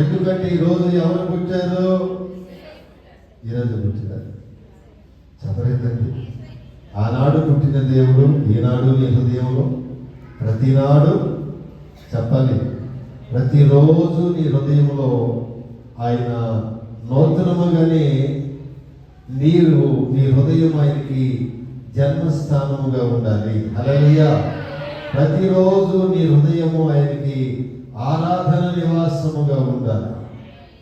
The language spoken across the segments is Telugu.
ఎందుకంటే ఈరోజు ఎవరు పుట్టారు? ఈరోజు పుట్టినారు. చెప్పలేదండి. ఆనాడు పుట్టిన దేవుడు ఈనాడు నీ హృదయంలో ప్రతినాడు చెప్పాలి. ప్రతిరోజు నీ హృదయంలో ఆయన నూతనముగానే నీ హృదయం ఆయనకి జన్మస్థానముగా ఉండాలి. హల్లెలూయా. ప్రతిరోజు నీ హృదయము ఆయనకి ఆరాధన నివాసముగా ఉండాలి.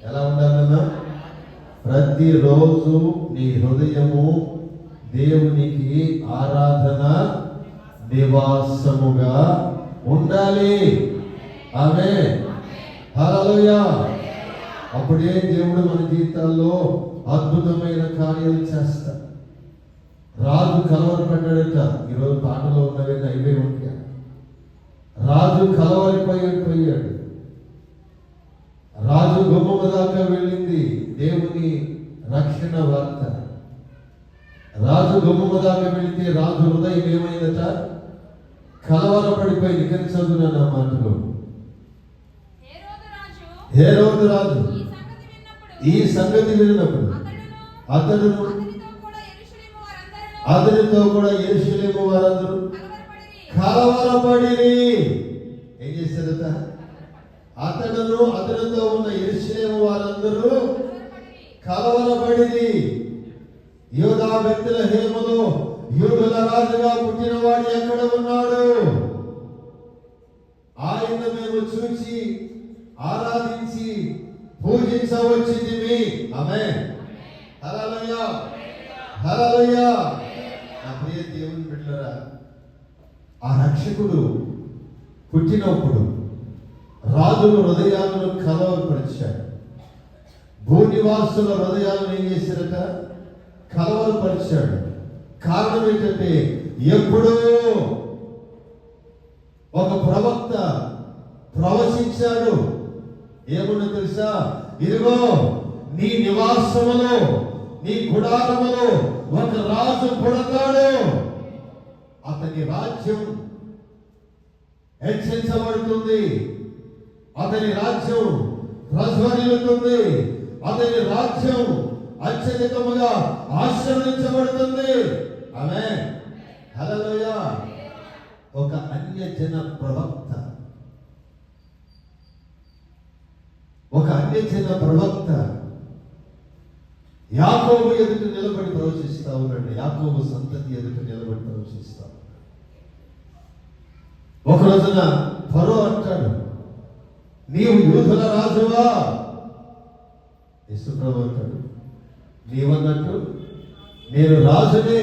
ఎలా ఉండాలన్నా? ప్రతిరోజు నీ హృదయము దేవునికి ఆరాధన నివాసముగా ఉండాలి. ఆమేన్. హల్లెలూయా. అప్పుడే దేవుడు మన జీవితాల్లో అద్భుతమైన కార్యాలు చేస్తాడు. రాజు కలవరపడ్డాడట. ఈరోజు పాటలో ఉన్నవన్నీ అయిపోయి ఉంటాయి. రాజు కలవరిపోయాడు. రాజు గుమ్మము దాకా వెళ్ళింది దేవుని రక్షణ వార్త. రాజు గుమ్మము దాకా వెళితే రాజు హృదయం ఏమైందట? కలవరపడిపోయింది. కానీ చదువున నా మాటలు. హేరోదు రాజు ఈ సంగతి విన్నప్పుడు అతనితో కూడా యెరూషలేము వారందరూ కలవరపడిరి. ఏం చేశారట? అతనితో ఉన్న యెరూషలేము వారందరూ కలవరపడిరి. యూదా బెత్లెహేములో యూదుల రాజుగా పుట్టినవాడు ఎక్కడ ఉన్నాడు? ఆయన మేము చూసి ఆరాధించి పూజించవచ్చింది. ఆమేన్. హల్లెలూయా. హల్లెలూయా. నా ప్రియ దేవుని బిడ్డలారా, ఆ రక్షకుడు పుట్టినప్పుడు రాజుల హృదయాలను కలవరపరిచాడు. భూనివాసుల హృదయాలను ఏం చేశారట? కలవరపరిచాడు. కారణం ఏంటంటే ఎప్పుడో ఒక ప్రవక్త ప్రవచించాడు. ఏమన్నా తెలుసా? ఇదిగో నీ నివాసములో నీ గుడారములో ఒక రాజు పుడతాడు. అతని రాజ్యం హెచ్చించబడుతుంది. అతని రాజ్యం ప్రజ్వరిల్లుతుంది. అతని రాజ్యం అత్యధికముగా ఆశీర్వదించబడుతుంది. ఆమేన్. హల్లెలూయా. ఒక అన్యజన ప్రవక్త యాకోబు ఎదుట నిలబడి ప్రవచిస్తా ఉన్నాడు. యాకోబు సంతతి ఎదుట నిలబడి ప్రవచిస్తా ఉన్నాడు. ఒక రోజున ఫరో అంటాడు, నీవు యూదుల రాజువా? యేసుప్రభు అంటాడు, నీవన్నట్టు నేను రాజునే,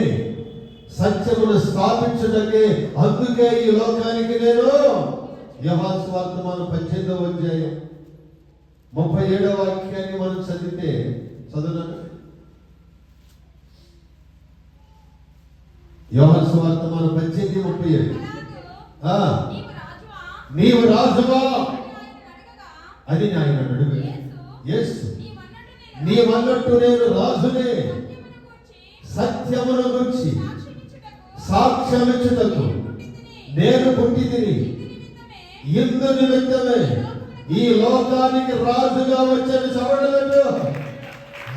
సత్యమును స్థాపించుటకే అందుకే ఈ లోకానికి నేను. యోహాను సువార్త 18వ అధ్యాయం 37వ వాక్యాన్ని మనం చదివితే చదువునండి. యోహాను సువార్త 18:37. నీవు రాజువా అని ఆయన అడుగు. యేసు, నీవన్నట్టు నేను రాజునే, సత్యమును గురించి సాక్ష్యమిచ్చుటకు నేను పుట్టితిని. ఇందు నిమిత్తమే ఈ లోకానికి రాజుగా వచ్చిన చవడలతో.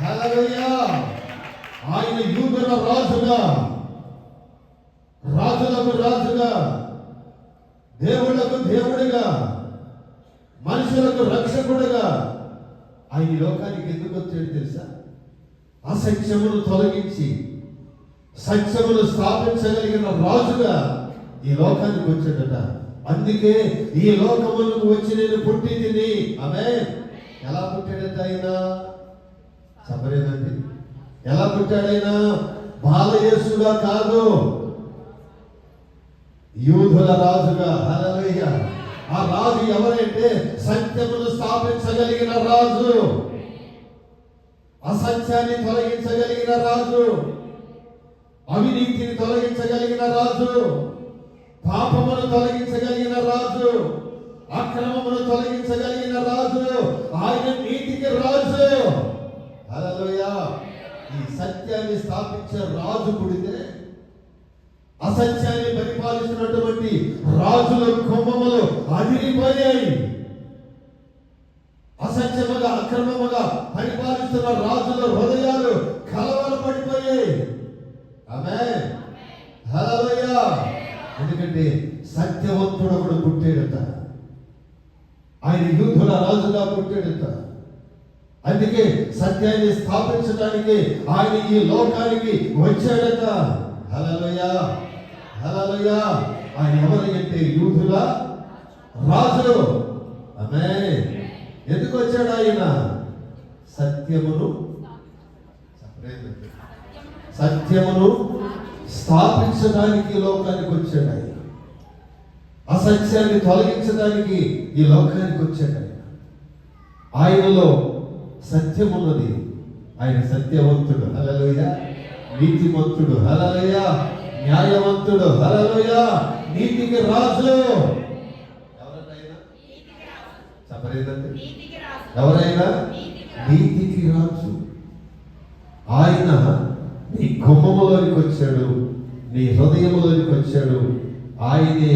హల్లెలూయా. ఆయన యూదుల రాజుగా, రాజులకు రాజుగా, దేవుళ్లకు దేవుడిగా, మనుషులకు రక్షకుడుగా ఆయన లోకానికి ఎందుకు వచ్చాడు తెలుసా? అసత్యమును తొలగించి సత్యమును స్థాపించగలిగిన రాజుగా ఈ లోకానికి వచ్చాడట. అందుకే ఈ లోకములకు వచ్చి నేను పుట్టి తిని. ఆమేన్. ఎలా పుట్టాడట ఆయన? చెప్పలేదండి. ఎలా పుట్టాడైనా? బాలయేసుగా కాదు, యూదుల రాజుగా. హల్లెలూయా. ఆ రాజు ఎవరంటే సత్యమును స్థాపించగలిగిన రాజు, అసత్యాన్ని తొలగించగలిగిన రాజు, అవినీతిని తొలగించగలిగిన రాజు, పాపమును తొలగించగలిగిన రాజు, అక్రమమును తొలగించగలిగిన రాజు. ఆయన నీతికి రాజు. హల్లెలూయా. ఈ సత్యాన్ని స్థాపించే రాజు పుడితే అసత్యాన్ని పరిపాలిస్తున్నటువంటి రాజుల కుంభములు అదిరిపోయాయి. అసత్యముగా అక్రమముగా పరిపాలిస్తున్న రాజుల హృదయాలు కలవరపడిపోయాయి. ఆమేన్, హల్లెలూయా. ఎందుకంటే సత్యవంతుడు ఒకడు పుట్టాడట, ఆయన యూదుల రాజుగా పుట్టాడట. అందుకే సత్యాన్ని స్థాపించడానికి ఆయన ఈ లోకానికి వచ్చాడట. హల్లెలూయా, హల్లెలూయా. ఆయన ఎవరు అంటే యూదుల రాజు. ఆమేన్. ఎందుకు వచ్చాడు ఆయన? సత్యమును స్థాపించడానికి లోకానికి వచ్చాడు ఆయన. అసత్యాన్ని తొలగించడానికి ఈ లోకానికి వచ్చాడు ఆయన. ఆయనలో సత్యం ఉన్నది. ఆయన సత్యవంతుడు, హల్లెలూయా. నీతిమంతుడు, హల్లెలూయా. న్యాయవంతుడు, హల్లెలూయా. నీతికి రాజు. ఎవరైనా నీతికి రాజు. ఆయన నీ గుమ్మములోనికి వచ్చాడు, నీ హృదయములోనికి వచ్చాడు. ఆయనే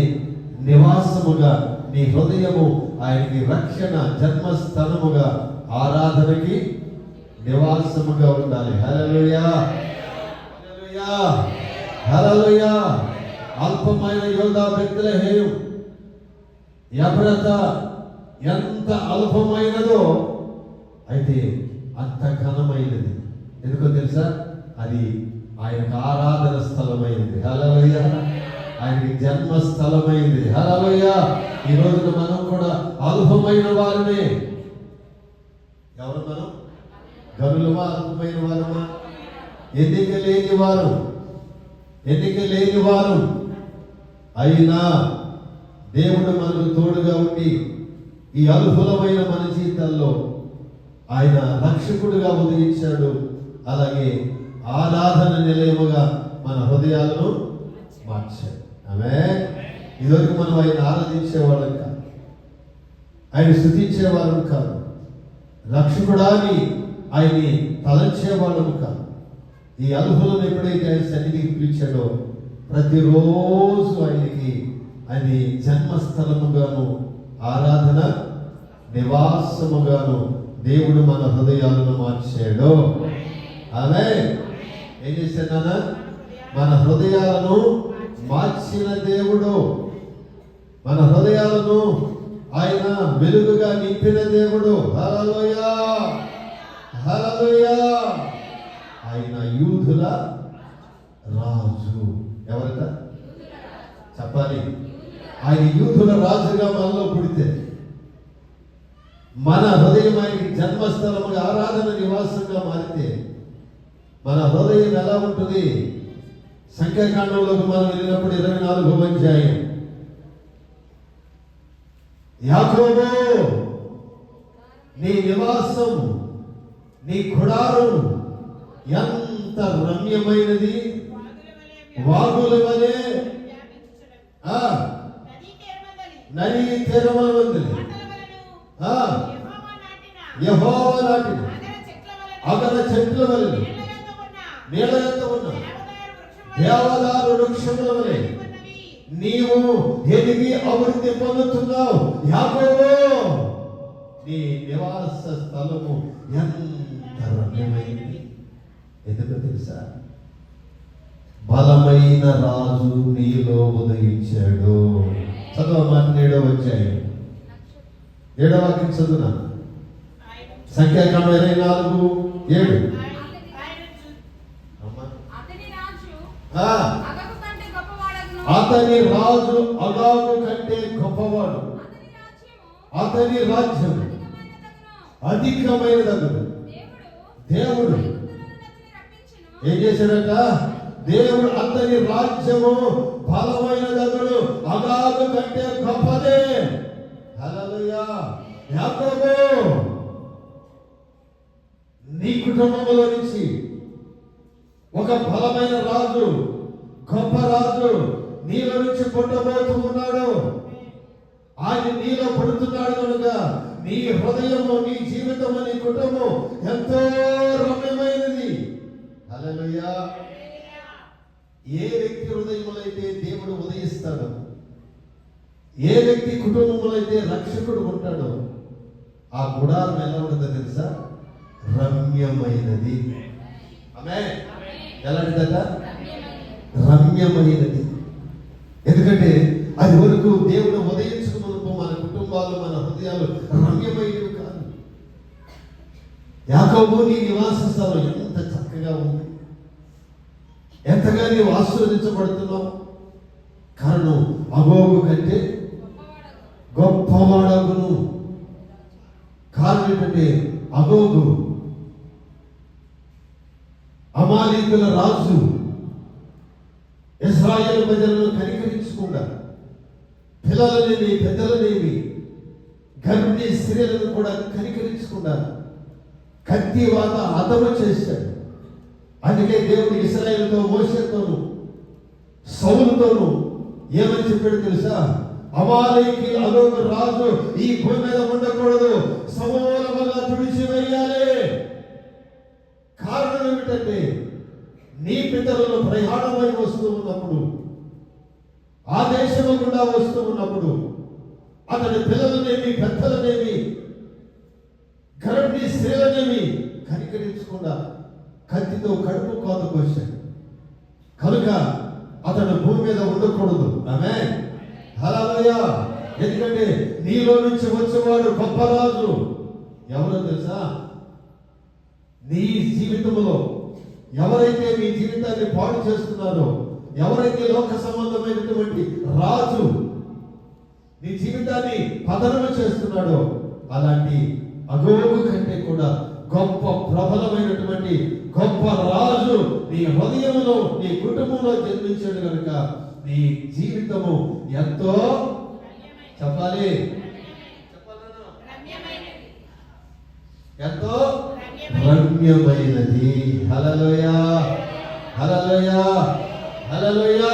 నివాసముగా, నీ హృదయము ఆయనకి రక్షణ జన్మస్థానముగా, ఆరాధనకి నివాసముగా ఉండాలి. హల్లెలూయా, హల్లెలూయా, హల్లెలూయా. అల్పమైన యోధా బెత్లెహేము ఎఫ్రాతా ఎంత అల్పమైనదో అయితే అంత ఘనమైనది. ఎందుకో తెలుసా? అది ఆయనకు ఆరాధన స్థలమైంది. హల్లెలూయా. ఆయనకి జన్మస్థలమైంది. హల్లెలూయా. ఈ రోజున మనం కూడా అల్పమైన వారమే. ఎవరు మనం? గనులమా? అల్పమైన వారమా? ఎన్నిక లేని వారు అయినా దేవుడు మనకు తోడుగా ఉండి ఈ అల్పులమైన మన జీవితాల్లో ఆయన రక్షకుడుగా ఉదయించాడు. అలాగే ఆరాధన నిలయముగా మన హృదయాలను మార్చాడు. ఆమేన్. ఇదివరకు మనం ఆయన ఆరాధించేవాళ్ళం కాదు, ఆయన స్తుతించేవాళ్ళం కాదు, రక్షకుడాని ఆయన్ని తలంచేవాళ్ళం కాదు. ఈ అల్పులను ఎప్పుడైతే ఆయన సన్నిధికి పిలిచాడో ప్రతిరోజు ఆయనకి అది జన్మస్థలముగాను, ఆరాధన నివాసముగాను దేవుడు మన హృదయాలను మార్చాడు. ఆమేన్. ఏం చేశాడు? మన హృదయాలను మార్చిన దేవుడు, మన హృదయాలను ఆయన వెలుగుగా నింపిన దేవుడు. హల్లెలూయా, హల్లెలూయా. ఆయన యూదుల రాజు. ఎవరట చెప్పాలి? ఆయన యూదుల రాజుగా మనలో పుడితే, మన హృదయం ఆయనకి జన్మస్థలముగా, ఆరాధన నివాసంగా మారితే మన హృదయం ఎలా ఉంటుంది? సంఖ్యాకాండంలోకి మనం వెళ్ళినప్పుడు 24వ అధ్యాయం, యాకోబు నీ నివాసం, నీ గుడారం ఎంత రమ్యమైనది, వాగుల వలె నది తీరముల వందలి యెహోవా నాటిన అగర చెట్ల వలె, నీళ్ళ యొద్ద ఉన్న దేవదారు వృక్షముల వలె నీవు ఎదిగి అభివృద్ధి పొందుతున్నావు. యాకోబు నీ నివాస స్థలము ఎంత రమ్యమైనది. ఎందుకు తెలుసా? బలమైన రాజు నీలో ఉదయించాడు. చదవమాట 7వ అధ్యాయం 7వ వాక్యం చదువునా? సంఖ్యాకాండం 24:7. అతని రాజు అగాగు కంటే గొప్పవాడు, అతని రాజ్యం అధికమైనదగును. దేవుడు ఏం చేశాడట? దేవుడు అతని రాజ్యము బలమైనదగును, అగాగు కంటే గొప్పదే. హల్లెలూయా. యాకోబు నీ కుటుంబంలో నుంచి ఒక బలమైన రాజు, గొప్ప రాజు నీలో నుంచి పుట్టబోతూ ఉన్నాడు. ఆయన నీలో పుడుతున్నాడు కనుక నీ హృదయము, నీ జీవితము, నీ కుటుంబం ఎంతో రమ్యమైనది. హల్లెలూయా. ఏ వ్యక్తి హృదయములో అయితే దేవుడు ఉదయిస్తాడో, ఏ వ్యక్తి కుటుంబంలో అయితే రక్షకుడు ఉంటాడో, ఆ గుడారం ఎలా ఉంటుందో తెలుసా? రమ్యమైనది. ఆమేన్. ఎలాంటిదట? రమ్యమైనది. ఎందుకంటే అది వరకు దేవుడు ఉదయించుకున్నప్పుడు మన కుటుంబాలు, మన హృదయాలు రమ్యమైనవి కాదు. యాకోబు, నీ నివాస స్థలం ఎంత చక్కగా ఉంది, ఎంతగా నీవు ఆశీర్వదించబడుతున్నావు. కారణం అగోగు కంటే గొప్పవాడగును. కారణం ఏంటంటే అగోగు అమాలీకుల రాజు ఇశ్రాయేలు ప్రజలను కనికరించకుండా, పిల్లలనేమి పెద్దలనేమి గర్భిణీ స్త్రీలను కూడా కనికరించకుండా కత్తి వాత హతము చేశాడు. అందుకే దేవుడు ఇశ్రాయేలుతో, మోషేతోను, సౌలుతోను ఏమని చెప్పాడు తెలుసా? అమాలేకి అదొక రాజు ఈ భూమి మీద ఉండకూడదు, సమూలముగా తుడిచివేయాలి. కారణం ఏమిటంటే నీ పితరులు ప్రయాణమై వస్తూ ఉన్నప్పుడు, ఆ దేశము గుండా వస్తూ ఉన్నప్పుడు అతని పిల్లలనేమి పెద్దలనేమి గర్భిణీ స్త్రీలనేమి కనికరించకుండా కత్తితో కడుపు కోత కోశాడు. కనుక అతను భూమి మీద ఉండకూడదు. ఆమేన్. హల్లెలూయా. ఎందుకంటే నీలో నుంచి వచ్చేవాడు గొప్ప రాజు. ఎవరో తెలుసా? నీ జీవితంలో ఎవరైతే మీ జీవితాన్ని పాడు చేస్తున్నారో, ఎవరైతే లోక సంబంధమైనటువంటి రాజు నీ జీవితాన్ని పతనము చేస్తున్నాడో, అలాంటి అగోగు కంటే కూడా గొప్ప ప్రబలమైనటువంటి గొప్ప రాజు నీ హృదయంలో, నీ కుటుంబంలో జన్మించాడు. కనుక నీ జీవితము ఎంతో చెప్పాలి, ఎంతో రమ్యమైనది. హల్లెలూయా, హల్లెలూయా, హల్లెలూయా.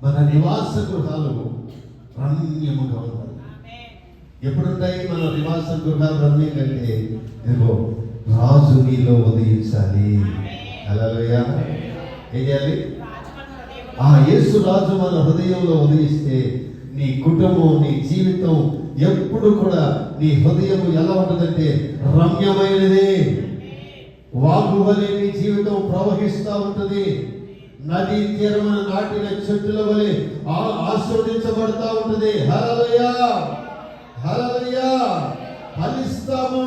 మన నివాస గృహాలు రమ్యముగా ఉంటాయి. ఎప్పుడుంటాయి మన నివాస గృహాలు రమ్యంగా? అంటే ఇదిగో రాజు నీలో ఉదయించాలి. హల్లెలూయా. ఏం చేయాలి? ఆ యేసు రాజు మన హృదయంలో ఉదయిస్తే నీ కుటుంబం, నీ జీవితం ఎప్పుడు కూడా నీ హృదయం ఎలా ఉంటుందంటే రమ్యమైనది. వాగు వలె నీ జీవితం ప్రవహిస్తూ ఉంటుంది. నదీ తీరమున నాటిన చెట్టుల వలె ఆస్వాదించబడతా ఉంటుంది. హల్లెలూయా, హల్లెలూయా. ఫలిస్తాము.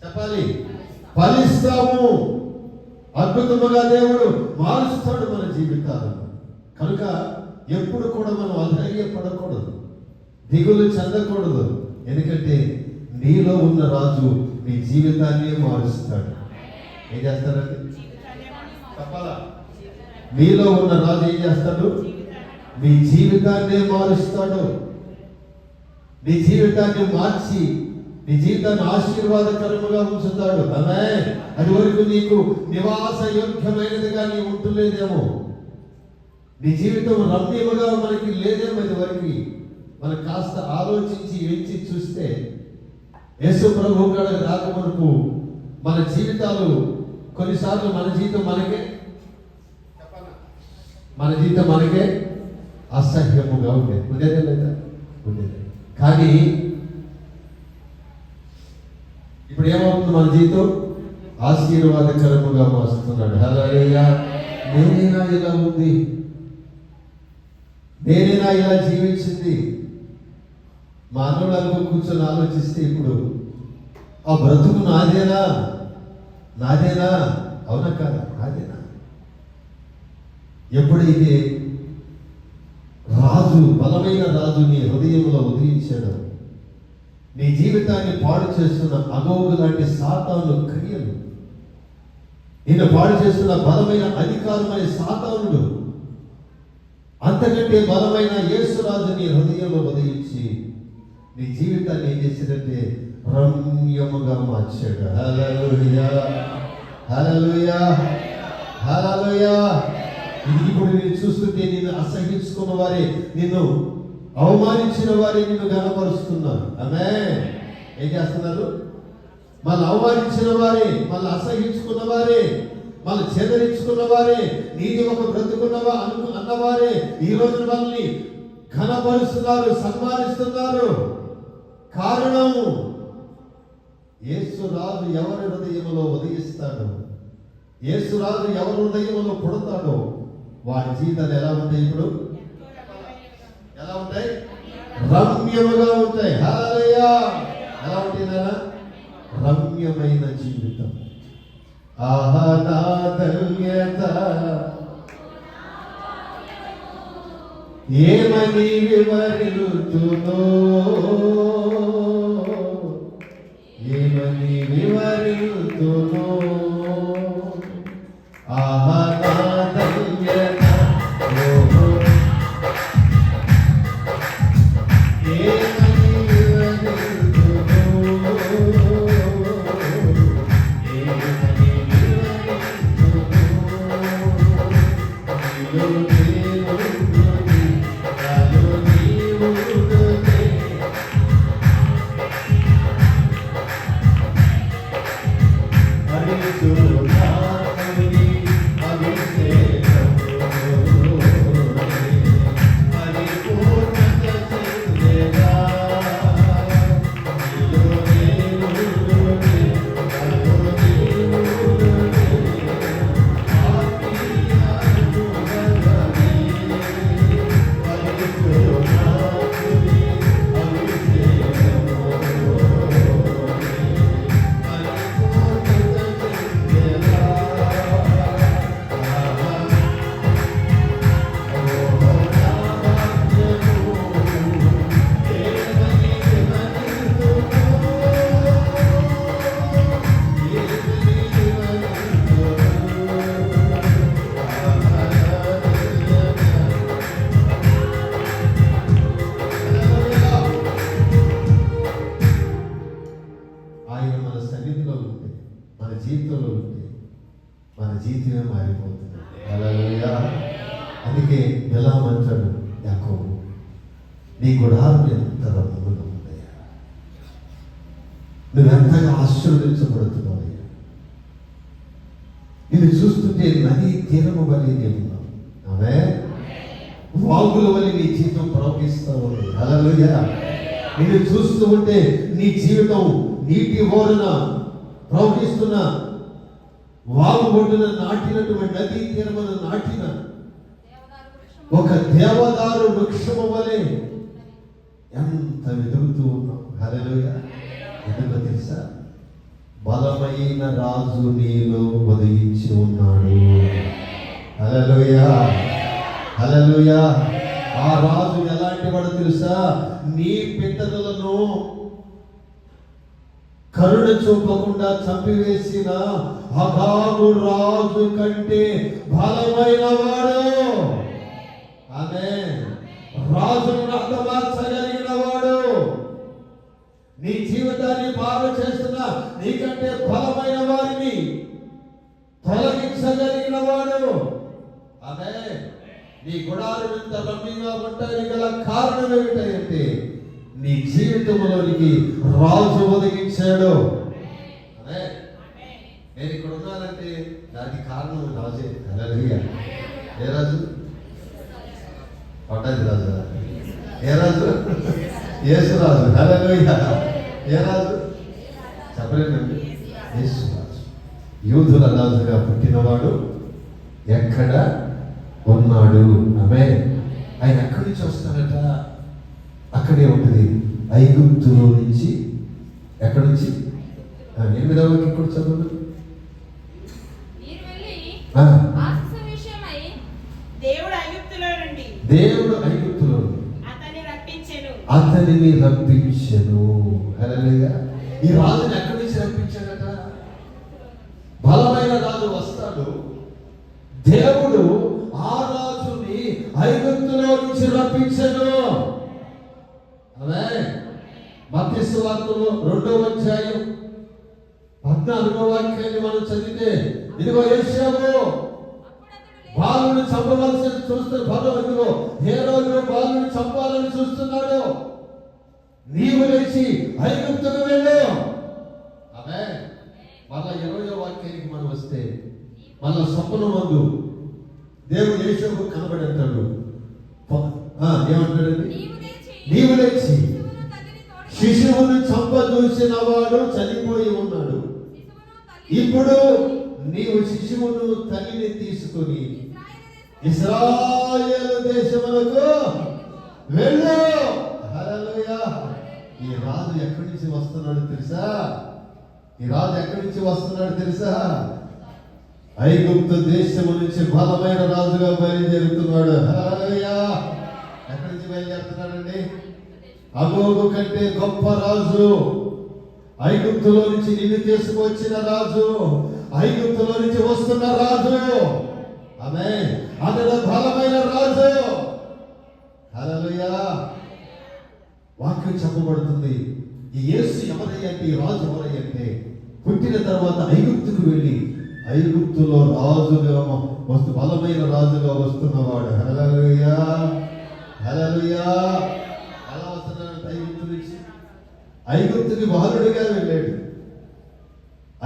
చెప్పాలి, ఫలిస్తాము. అద్భుతముగా దేవుడు మారుస్తాడు మన జీవితాలను. కనుక ఎప్పుడు కూడా మనం అధైర్యపడకూడదు, దిగులు చెందకూడదు. ఎందుకంటే నీలో ఉన్న రాజు నీ జీవితాన్ని మారుస్తాడు. ఏం చేస్తాడండి? చెప్పాలా? నీలో ఉన్న రాజు ఏం చేస్తాడు? నీ జీవితాన్ని మారుస్తాడు. నీ జీవితాన్ని మార్చి నీ జీవితాన్ని ఆశీర్వాదకరముగా ఉంచుతాడు. ఆమేన్. అది వరకు నీకు నివాస యోగ్యమైనదిగా నీ ఉంటలేదేమో, నీ జీవితం రమ్యముగా మనకి లేదేమో. ఇది వరకు మనం కాస్త ఆలోచించి ఎంచి చూస్తే యేసు ప్రభు కాడికి రాకమునుపు మన జీవితాలు కొన్నిసార్లు మన జీవితం మనకే అసహ్యముగా ఉండేది. ఉండేదే లేదా? ఉండేది. కానీ ఇప్పుడు ఏమవుతుంది? మన జీవితం ఆశీర్వాదకరముగా మారుస్తున్నాడు. హల్లెలూయా. నేనేనా ఇలా ఉంది? నేనేనా ఇలా జీవించింది? మానవులకు కూర్చొని ఆలోచిస్తే ఇప్పుడు ఆ బ్రతుకు నాదేనా? అవునా కాదా? నాదేనా? ఎప్పుడైతే రాజు, బలమైన రాజు నీ హృదయంలో ఉదయించాడు, నీ జీవితాన్ని పాడు చేస్తున్న అగోగు లాంటి సాతాను క్రియలు, నిన్ను పాడు చేస్తున్న బలమైన అధికారమైన సాతానుడు, అంతకంటే బలమైన యేసురాజు నీ హృదయంలో ఉదయించి నీ జీవితాన్ని ఏం చేసేదంటే రమ్యముగా మార్చాడు. హల్లెలూయా, హల్లెలూయా, హల్లెలూయా. ఇది ఇప్పుడు నేను చూస్తుంటే నిన్ను అసహించుకున్న వారే, నిన్ను అవమానించిన వారే నిన్ను గణపరుస్తున్నారు. ఆమేన్. ఏం చేస్తున్నారు? మళ్ళీ అవమానించిన వారే, మళ్ళీ అసహించుకున్న వారే, మళ్ళీ చెదరించుకున్న వారే, నీది ఒక బ్రతుకున్నవా అన్నవారే ఈ రోజు మనల్ని ఘనపరుస్తున్నారు, సన్మానిస్తున్నారు. కారణము యేసు రాజు ఎవరి హృదయంలో ఉదయిస్తాడో, యేసు రాజు ఎవరి హృదయంలో పుడతాడో వారి జీవితాలు ఎలా ఉంటాయి? ఇప్పుడు ఎలా ఉంటాయి? రమ్యముగా ఉంటాయి. హల్లెలూయా! ఎలా ఉంటాయి నాన్న? రమ్యమైన జీవితం. ఆహా నా ధన్యత, ఏమని వివరించునో, ఏమని వివరించునో. ఆహా నా ధన్యత, ఏమని వివరించునో, ఏమని జీవితంలో ఉంటే మన జీవితమే మారిపోతుంది. హల్లెలూయా! అందుకే బిలాము అంటాడు యాకోబు, నీ గుడారం ఎంత రమ్యంగా ఉందయ్యా, నువ్వెంతగా ఆశీర్వదించబడుతున్నావయ్యా, ఇది చూస్తుంటే నది తీరము వలె ఉన్నావు. ఆమేన్. వాగుల వలె నీ జీవితం ప్రవహిస్తావు. హల్లెలూయా! నిన్ను చూస్తూ ఉంటే నీ జీవితం నీటి ఓరున ప్రవహిస్తున్న, వాగు ఒడ్డున నాటినటువంటి నదీ తీరమున నాటిన ఒక దేవదారు వృక్షము వలె ఎంత వెలుగుతూ ఉన్నాం. హల్లెలూయా! ఎందుకో తెలుసా? బలమైన రాజు నీలో ఉదయించి ఉన్నాడు. హల్లెలూయా! హల్లెలూయా! ఆ రాజు ఎలాంటి వాడు తెలుసా? నీ పితరులను కరుణ చూపకుండా చంపివేసిన అగాగు రాజు కంటే బలమైన వాడు. ఆమేన్. రాజును రక్తమార్చగలిగిన వాడు, నీ జీవితాన్ని బాగు చేస్తున్న నీకంటే బలమైన వారిని తొలగించగలిగిన వాడు. ఆమేన్. నీ గుడారం ఎంత రమ్యంగా ఉంటాయి గల కారణం ఏమిటంటే నీ జీవితంలోనికి రాజు ఒదిగించాడు. అదే నేను ఇక్కడ ఉన్నానంటే దానికి కారణం రాజే. హల్లెలూయా! ఏ రాజు? పట్టాది రాజు. ఏ రాజు? యేసు రాజు. హల్లెలూయా! ఏ రాజు? చెప్పలేనండి. యేసు రాజు, యూదుల రాజుగా పుట్టినవాడు ఎక్కడ ఉన్నాడు? ఆమేన్. ఆయన ఎక్కడి నుంచి వస్తాడట? అక్కడే ఉంటుంది, ఐగుప్తులో నుంచి. ఎక్కడి నుంచి? 8వ ఇక్కడ చదువు. దేవుడు ఐగుప్తులో అతనిని రప్పించెను. హల్లెలూయా! ఈ రాజుని ఎక్కడి నుంచి రప్పించాడట? బలమైన రాజు వస్తాడు, దేవుడు ఆ రాజుని ఐగుప్తులో నుంచి రప్పించెను. అదే మత్తయి సువార్తలో 2వ అధ్యాయం 14వ వాక్యాన్ని మనం చదివితే, ఇదిగో యేషయావు బాలుని చంపవలసిన చూస్తున్న బలం, ఇదిగో హేరోదు బాలుని చంపాలని చూస్తున్నాడు, నీవు లేచి ఐగుప్తుకు వెళ్ళు. అదే మళ్ళా 20వ వాక్యానికి మనం వస్తే, మళ్ళా స్వప్నమందు దేవుడు యేషయావుకు కనబడి అంటాడు. ఏమంటాడండి? నీవు లేచి శిశువును చంపదూసిన వాడు చనిపోయి ఉన్నాడు. ఇప్పుడు నీవు శిశువును తల్లిని తీసుకుని ఇశ్రాయేలు దేశములకు వెళ్ళు. హల్లెలూయా. ఈ రాజు ఎక్కడి నుంచి వస్తున్నాడు తెలుసా? ఈ రాజు ఎక్కడి నుంచి వస్తున్నాడు తెలుసా? ఐగుప్తు దేశము నుంచి బలమైన రాజుగా బయలుదేరుతున్నాడు. హల్లెలూయా. ఎక్కడి నుంచి బయలుదేరుతున్నాడండి? అగోగు కంటే గొప్ప రాజు, ఐగుప్తులో నుంచి నిన్ను తీసుకువచ్చిన రాజు, ఐగుప్తులో నుంచి వస్తున్న రాజు. ఆమేన్. అతడు బలమైన రాజు. హల్లెలూయా. వాక్యం చెప్పబడుతుంది. ఈ యేసు ఎవరయ్యంటే, ఈ రాజు ఎవరయ్యంటే, పుట్టిన తర్వాత ఐగుప్తుకు వెళ్ళి ఐగుప్తులో రాజుగా బలమైన రాజుగా వస్తున్నవాడు. హల్లెలూయా. హల్లెలూయా. ఎలా వస్తున్నాడంటే ఐగుప్తు నుంచి? ఐగుప్తుకి బాలుడిగా వెళ్ళాడు.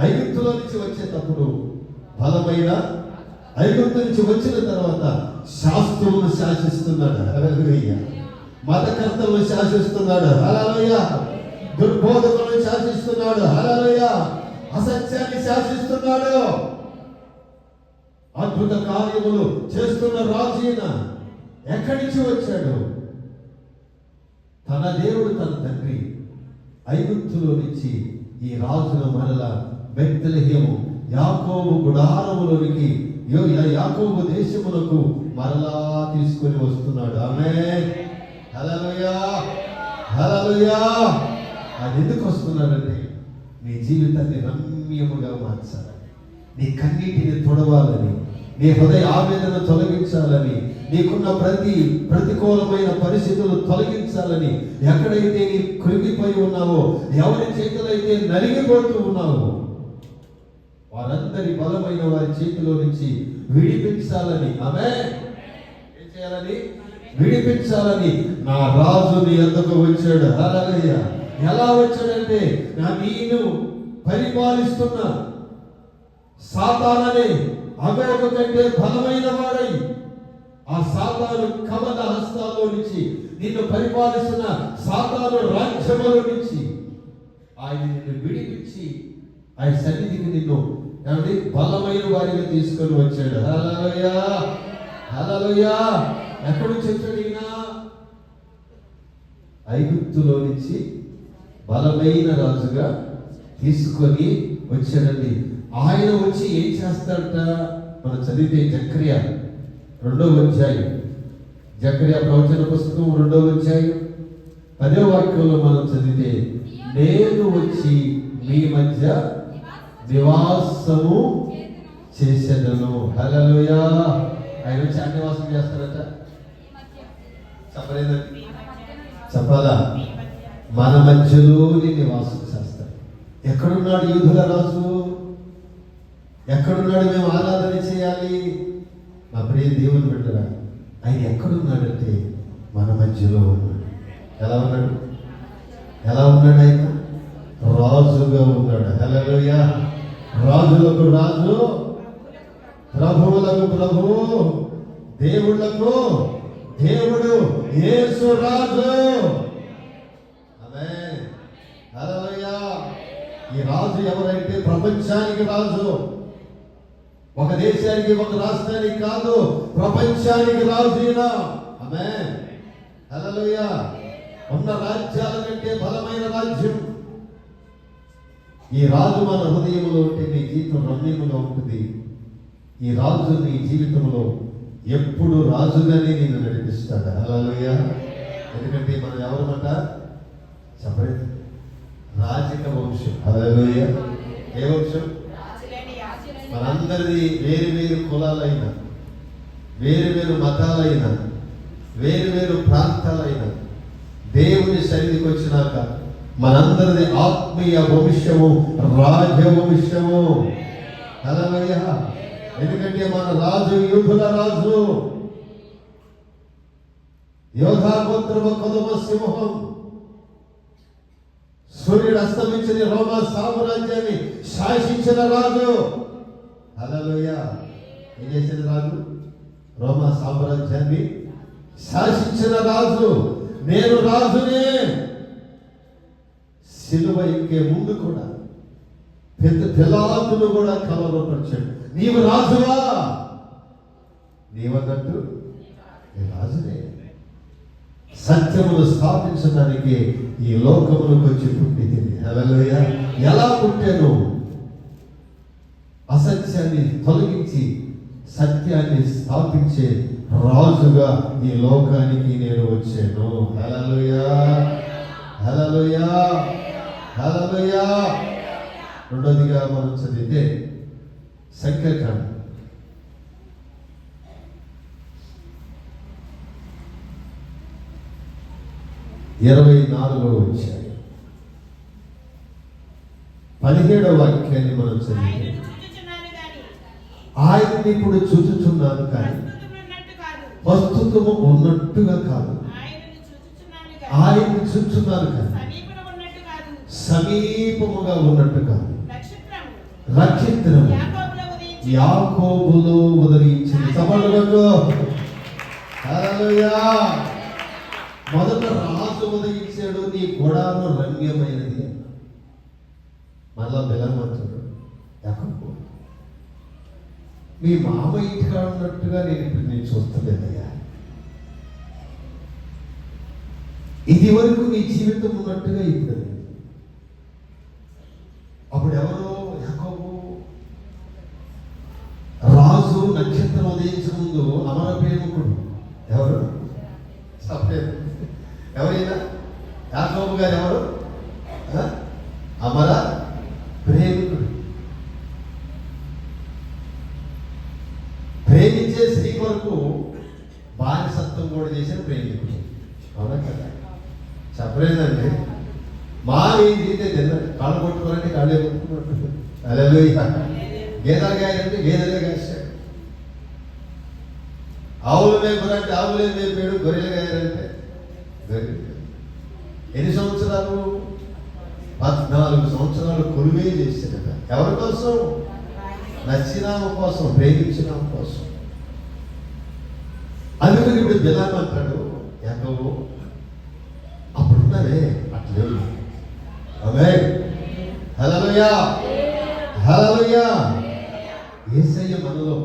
ఐగుప్తులో నుంచి వచ్చేటప్పుడు బలమైన, ఐగుప్తు నుంచి వచ్చిన తర్వాత శాస్త్రులను శాసిస్తున్నాడు. హల్లెలూయా. మతకర్తలను శాసిస్తున్నాడు. హల్లెలూయా. దుర్బోధకులను శాసిస్తున్నాడు. హల్లెలూయా. అసత్యాన్ని శాసిస్తున్నాడు. అద్భుత కార్యములు చేస్తున్న రాజు ఈయన. ఎక్కడి నుంచి వచ్చాడు? తన దేవుడు, తన తండ్రి ఐగుప్తులో నుంచి ఈ రాజును మరలా బెత్లెహేము యాకోబు గుడారములోనికి, యాకోబు దేశములకు మరలా తీసుకొని వస్తున్నాడు. ఆమేన్. హల్లెలూయా. హల్లెలూయా. అది ఎందుకు వస్తున్నాడంటే, నీ జీవితాన్ని రమ్యముగా మార్చాలని, నీ కన్నీటిని తొడవాలని, నీ హృదయ ఆవేదన తొలగించాలని, నీకున్న ప్రతికూలమైన పరిస్థితులు తొలగించాలని, ఎక్కడైతే నీ కృంగిపోయి ఉన్నావో, ఎవరి చేతులైతే నలిగిపోతూ ఉన్నావో, వారందరి బలమైన వారి చేతిలో నుంచి విడిపించాలని. ఆమేన్. ఏం చేయాలని? విడిపించాలని నా రాజు నీ యొద్దకు వచ్చాడు. హల్లెలూయా. ఎలా వచ్చాడంటే, నేను పరిపాలిస్తున్న సాతాననే అగోగు కంటే బలమైన వాడై, ఆ సాతాను కమల హస్తాల్లో నుంచి, నిన్ను పరిపాలిస్తున్న సాతాను రాజ్యముల నుంచి ఆయన నిన్ను విడిపించి ఆయన సన్నిధికి నిన్ను బలమైన వారిగా తీసుకొని వచ్చాడు. హల్లెలూయా. హల్లెలూయా. ఎక్కడి నుంచి వచ్చాడు ఈయన? ఐగుప్తులో నుంచి బలమైన రాజుగా తీసుకొని వచ్చాడండి. ఆయన వచ్చి ఏం చేస్తాడట? మనం చదివితే జకర్యా 2వ అధ్యాయం, జకర్యా ప్రవచన పుస్తకం 2వ అధ్యాయం 10వ వాక్యంలో మనం చదివితే, నేను వచ్చి మీ మధ్య నివాసము చేసేదను. హల్లెలూయా. ఆయన వచ్చి నివాసం చేస్తారట. చెప్పలేదండి? చెప్పాలా? మన మధ్యలోని నివాసం చేస్తాడు. ఎక్కడున్నాడు యూదుల రాజు? ఎక్కడున్నాడు? మేము ఆరాధన చేయాలి. మా ప్రియ దేవుని బిడ్డరా, ఆయన ఎక్కడున్నాడంటే మన మధ్యలో ఉన్నాడు. ఎలా ఉన్నాడు? ఎలా ఉన్నాడు? ఆయన రాజుగా ఉన్నాడు. హల్లెలూయా. రాజులకు రాజు, ప్రభువులకు ప్రభువు, దేవుళ్లకు దేవుడు, యేసు రాజు. ఆమేన్. హల్లెలూయా. ఈ రాజు ఎవరంటే ప్రపంచానికి రాజు. ఒక దేశానికి, ఒక రాష్ట్రానికి కాదు, ప్రపంచానికి రాజు ఈయన. ఆమేన్. హల్లెలూయా. ఉన్న రాజ్యాల కంటే బలమైన రాజ్యం. ఈ రాజు మన హృదయంలో ఉంటే నీ జీవితం రమ్యముగా ఉంటుంది. ఈ రాజు నీ జీవితంలో ఎప్పుడు రాజుగానే నేను నడిపిస్తాడు. హల్లెలూయా. ఎందుకంటే మనం ఎవరమాట? చెప్పలేదు, రాజక వంశం. హల్లెలూయా. ఏ వంశం? మనందరిది వేరు వేరు కులాలైన, వేరు వేరు మతాలైన, వేరు వేరు ప్రాంతాలైన దేవుని సన్నిధికి వచ్చినాక మనందరిది ఆత్మీయ వంశము, రాజవంశము. హల్లెలూయా. ఎందుకంటే మన రాజు యూదుల రాజు, యోధా గోత్రము కొదమ సింహం, సూర్యుడు అస్తమించిన రోమా సామ్రాజ్యాన్ని శాసించిన రాజు. హల్లెలూయా. ఏం చేసిన రాజు? రోమా సామ్రాజ్యాన్ని శాసించిన రాజు. నేను రాజునే. సిలువ ఎక్కే ముందు కూడా పెద్ద పిలాతును కూడా కలవరపరిచాడు. నీవు రాజువా? నీవన్నట్టు నీ రాజునే. సత్యమును స్థాపించడానికి ఈ లోకములకు వచ్చి పుట్టింది. హల్లెలూయా. ఎలా పుట్టాను? అసత్యాన్ని తొలగించి సత్యాన్ని స్థాపించే రాజుగా ఈ లోకానికి నేను వచ్చాను. హల్లెలూయా, హల్లెలూయా, హల్లెలూయా. రెండోదిగా మనం చదివితే సంఖ్యాకాండం 24వ అధ్యాయం 17వ వాక్యాన్ని మనం చదివితే, ఆయన్ని ఇప్పుడు చూచుచున్నాను కానీ ప్రస్తుతము ఉన్నట్టుగా కాదు. ఆయన్ని చూచున్నాను కానీ సమీపముగా ఉన్నట్టు కాదు. నక్షత్రం యాకోబులో ఉదయించింది. సభలకు హల్లెలూయా. మొదట రాజు ఉదయించాడు, నీ గుడారం రమ్యమైనది. మళ్ళా బెలమంటాడు యాకోబు, మీ మామ ఇంటిగా ఉన్నట్టుగా నేను ఇప్పుడు నేను చూస్తలేదయ్యా. ఇది వరకు నీ జీవితం ఉన్నట్టుగా ఇప్పుడు. అప్పుడు ఎవరు? యాకోబు. రాజు నక్షత్రం ఉదయించే ముందు అమర ప్రేమికుడు ఎవరు? ఎవరైనా యాకోబు గారు ఎవరు? అమర ప్రేమికుడు. ప్రేమించే స్త్రీ కొరకు బానిసత్వం కూడా చేసిన ప్రేమికుడు. అవునా కదా? చెప్పలేదండి. మా ఏం చేస్తే తిన్నాడు. కాళ్ళు కొట్టుకోవాలంటే కాళ్ళే కొట్టుకున్నట్టు. హల్లెలూయా. గేదెలు గాయంటే గేదెలే కాశాడు. ఆవులు మేపురంటే ఆవులే మేపాడు. గొర్రెలు గాయాలంటే గొర్రెలు. ఎన్ని సంవత్సరాలు? 14 సంవత్సరాలు కొలువే చేశాడట. ఎవరి కోసం? నచ్చినామ కోసం, ప్రేమించినామ కోసం. అందుకని ఇప్పుడు బిలాము అంటాడు యాకోబు, అప్పుడున్నారే అట్లే. ఆమేన్. హల్లెలూయా, హల్లెలూయా. యేసయ్య మనలో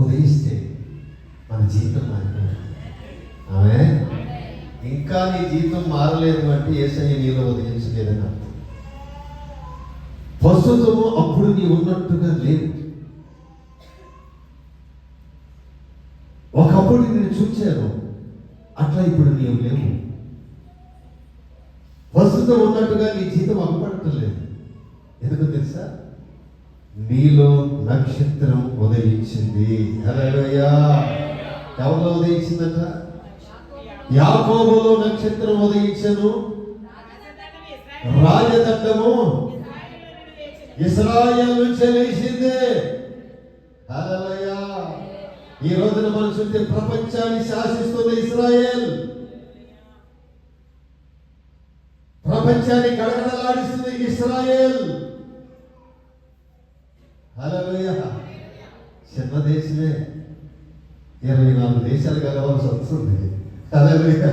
ఉదయిస్తే మన జీవితం మారిపోతుంది. ఆమేన్. ఇంకా నీ జీవితం మారలేదు అంటే యేసయ్య నీలో ఉదయించలేదని అర్థం. ప్రస్తుతము అప్పుడు నీ ఉన్నట్టుగా లేదు. ఒకప్పుడు నేను చూచాను, అట్లా ఇప్పుడు నీవు లేవు. ప్రస్తుతం ఉన్నట్టుగా నీ జీవితం అగపడటం లేదు. ఎందుకు తెలుసా? నీలో నక్షత్రం ఉదయించింది. హల్లెలూయా. ఎవరిలో ఉదయించిందట? యాకోబులో నక్షత్రం ఉదయించను. రాజదండము ఇశ్రాయేలు నుంచి లేచింది. హల్లెలూయా. ఈ రోజున మనం చూస్తే ప్రపంచాన్ని శాసిస్తున్న ఇశ్రాయేల్, ప్రపంచాన్ని గడగడలాడిస్తుంది ఇశ్రాయేల్. హల్లెలూయా. చిన్న దేశమే 24 దేశాలు కలవాల్సి వస్తుంది. హల్లెలూయా.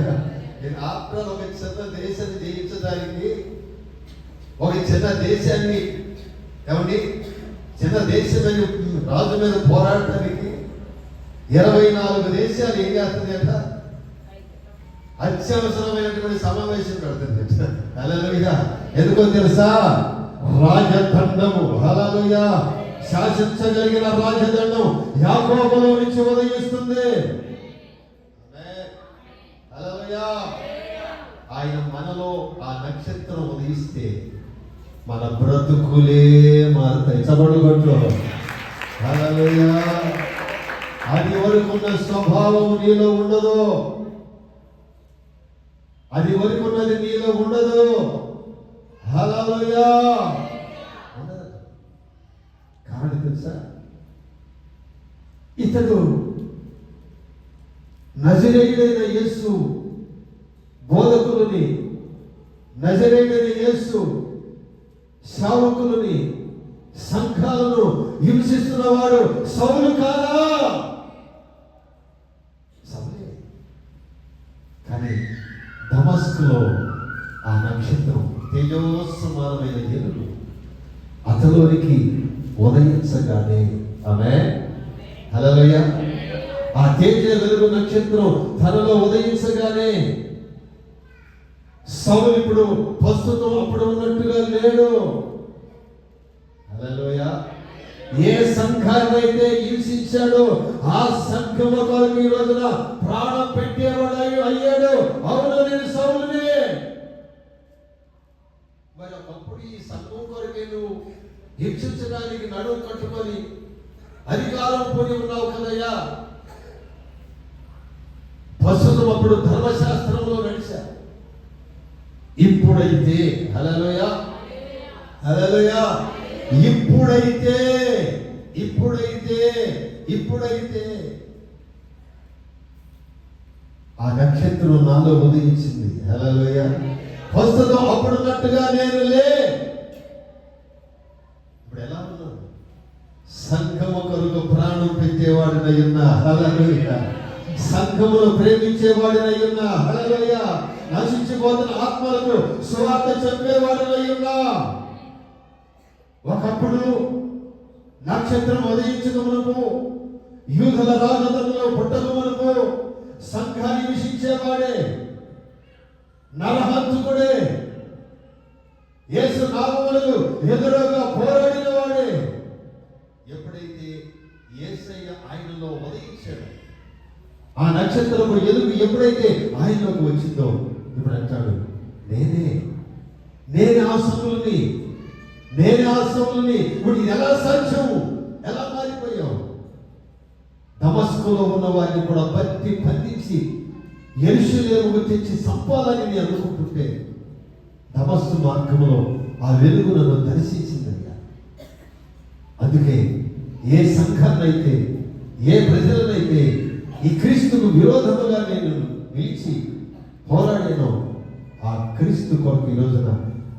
ఆఫ్టర్ ఒక చిన్న దేశాన్ని జయించడానికి, ఒక చిన్న దేశాన్ని ఏమండి చిన్న దేశమైన రాజు మీద పోరాడటానికి 24 దేశాలు ఏం చేస్తుంది అంట? అత్యవసరమైనటువంటి సమావేశం పెడుతుంది. హల్లెలూయా. ఎందుకో తెలుసా? రాజదండము. హల్లెలూయా. శాసించగలిగిన రాజదండం యాకోబులో నుంచి ఉదయిస్తుంది. హల్లెలూయా. ఆయన మనలో ఆ నక్షత్రం ఉదయిస్తే మన బ్రతుకులే మారుతాయి. చబడుగొట్టు. హల్లెలూయా. అది వరకున్న స్వభావం నీలో ఉండదు. అది వరకున్నది నీలో ఉండదు. హల్లెలూయా. కారణం తెలుసా? ఇతడు నజరేయుడైన యేసు బోధకులని, నజరేయుడైన యేసు సేవకులని, సంఘాలను హింసిస్తున్నవాడు సౌలు కాదా? సౌలే. కానీ దమస్కులో ఆ నక్షత్రం తేజోసమానమైన వెలుగు అతలోనికి ఉదయించగానే ఆమేన్ హల్లెలూయా ఆ తేజ వెలుగు నక్షత్రం తనలో ఉదయించగానే సౌలు ఇప్పుడు ప్రస్తుతం అప్పుడు ఉన్నట్టుగా లేడు. హల్లెలూయా ఏ సంఘాన్ని అయితే హింసించాడో ఆ సంఘం కొరకు ఈ రోజున ప్రాణం పెట్టేవాడు అయ్యాడు. అవును నేను సౌలునే. మరి ఒకప్పుడు ఈ సంఘం కొరకే నువ్వు హింసించడానికి నడువు కట్టుకొని అధికారం పొంది ఉన్నావు కదయ్యా. ప్రస్తుతం అప్పుడు ధర్మశాస్త్రంలో నడిచా. ఇప్పుడైతే హల్లెలూయా హల్లెలూయా ఇప్పుడైతే ఆ నక్షత్రం నాలో ఉదయించింది. హల్లెలూయా ప్రస్తుతం అప్పుడున్నట్టుగా నేను లే. ఇప్పుడు ఎలా ఉన్నాను? సంఘము కొరకు ప్రాణం పెట్టేవాడినై ఉన్నా. హల్లెలూయా సంఘమును ప్రేమించేవాడినై ఉన్నా. హల్లెలూయా నశించిపోతున్న ఆత్మలకు సువార్త చెప్పేవాడినై ఉన్నా. ఒకప్పుడు నక్షత్రం ఉదయించకమునకు యూదుల రాజధానిలో పుట్టకమునకు సంఘాన్ని విషించేవాడే, నరహంతకుడే, యేసు నామములకు ఎదురుగా పోరాడిన వాడే. ఎప్పుడైతే యేసయ్య ఆయనలో ఉదయించాడు, ఆ నక్షత్రము ఎలుగు ఎప్పుడైతే ఆయనలోకి వచ్చిందో ఇప్పుడు అంటాడు నేనే ఆ సౌలుని. ఇప్పుడు ఎలా సాధ్యము? ఎలా మారిపోయావు? దమస్కులో ఉన్న వారిని కూడా బంధించి యెరూషలేముకు తెచ్చి సంపాలని నేను అనుకుంటుంటే దమస్కు మార్గంలో ఆ వెలుగు నన్ను దర్శించిందయ్యా. అందుకే ఏ సంఘాన్నైతే ఏ ప్రజలనైతే ఈ క్రీస్తుకు విరోధముగా నేను నిలిచి పోరాడానో ఆ క్రీస్తు కొరకు ఈ రోజున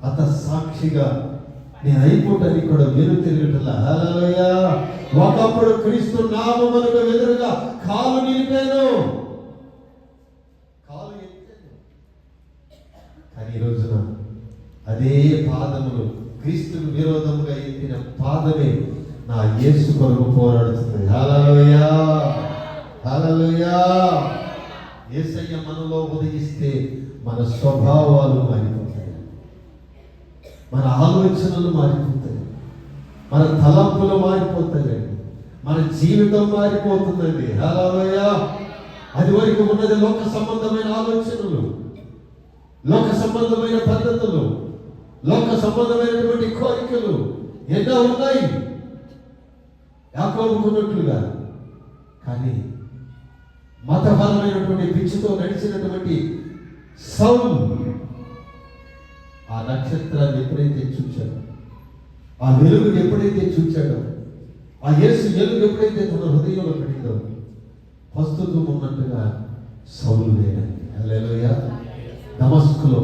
అత సాక్షిగా నేను అయిపోవటానికి కూడా వెను తిరగటలా. హల్లెలూయా ఒకప్పుడు క్రీస్తు నామమునకు ఎదురుగా కాలు నిలిపాను, కాలు ఎత్తాను. కానీ ఈ రోజున అదే పాదములు క్రీస్తుకు విరోధముగా ఎత్తిన పాదమే నా యేసు కొరకు పోరాడుతుంది. హల్లెలూయా హల్లెలూయా యేసయ్య మనలో ఉదయిస్తే మన స్వభావాలు మారిపోతాయి, మన ఆలోచనలు మారిపోతాయి, మన తలంపులు మారిపోతాయండి, మన జీవితం మారిపోతుందండి. హల్లెలూయా అది వరకు ఉన్నది లోక సంబంధమైన ఆలోచనలు, లోక సంబంధమైన పద్ధతులు, లోక సంబంధమైనటువంటి కోరికలు ఎన్నో ఉన్నాయి యాకోబుకున్నట్లుగా. కానీ మతపరమైనటువంటి పిచ్చితో నడిచినటువంటి సౌలు ఆ నక్షత్రాన్ని ఎప్పుడైతే చూచాడో, ఆ వెలుగుని ఎప్పుడైతే చూచాడో, ఆ యేసు వెలుగు ఎప్పుడైతే తన హృదయంలో పెట్టిందో ప్రస్తుతం ఉన్నట్టుగా సౌలు లేదండి. హల్లెలూయా దమస్కులో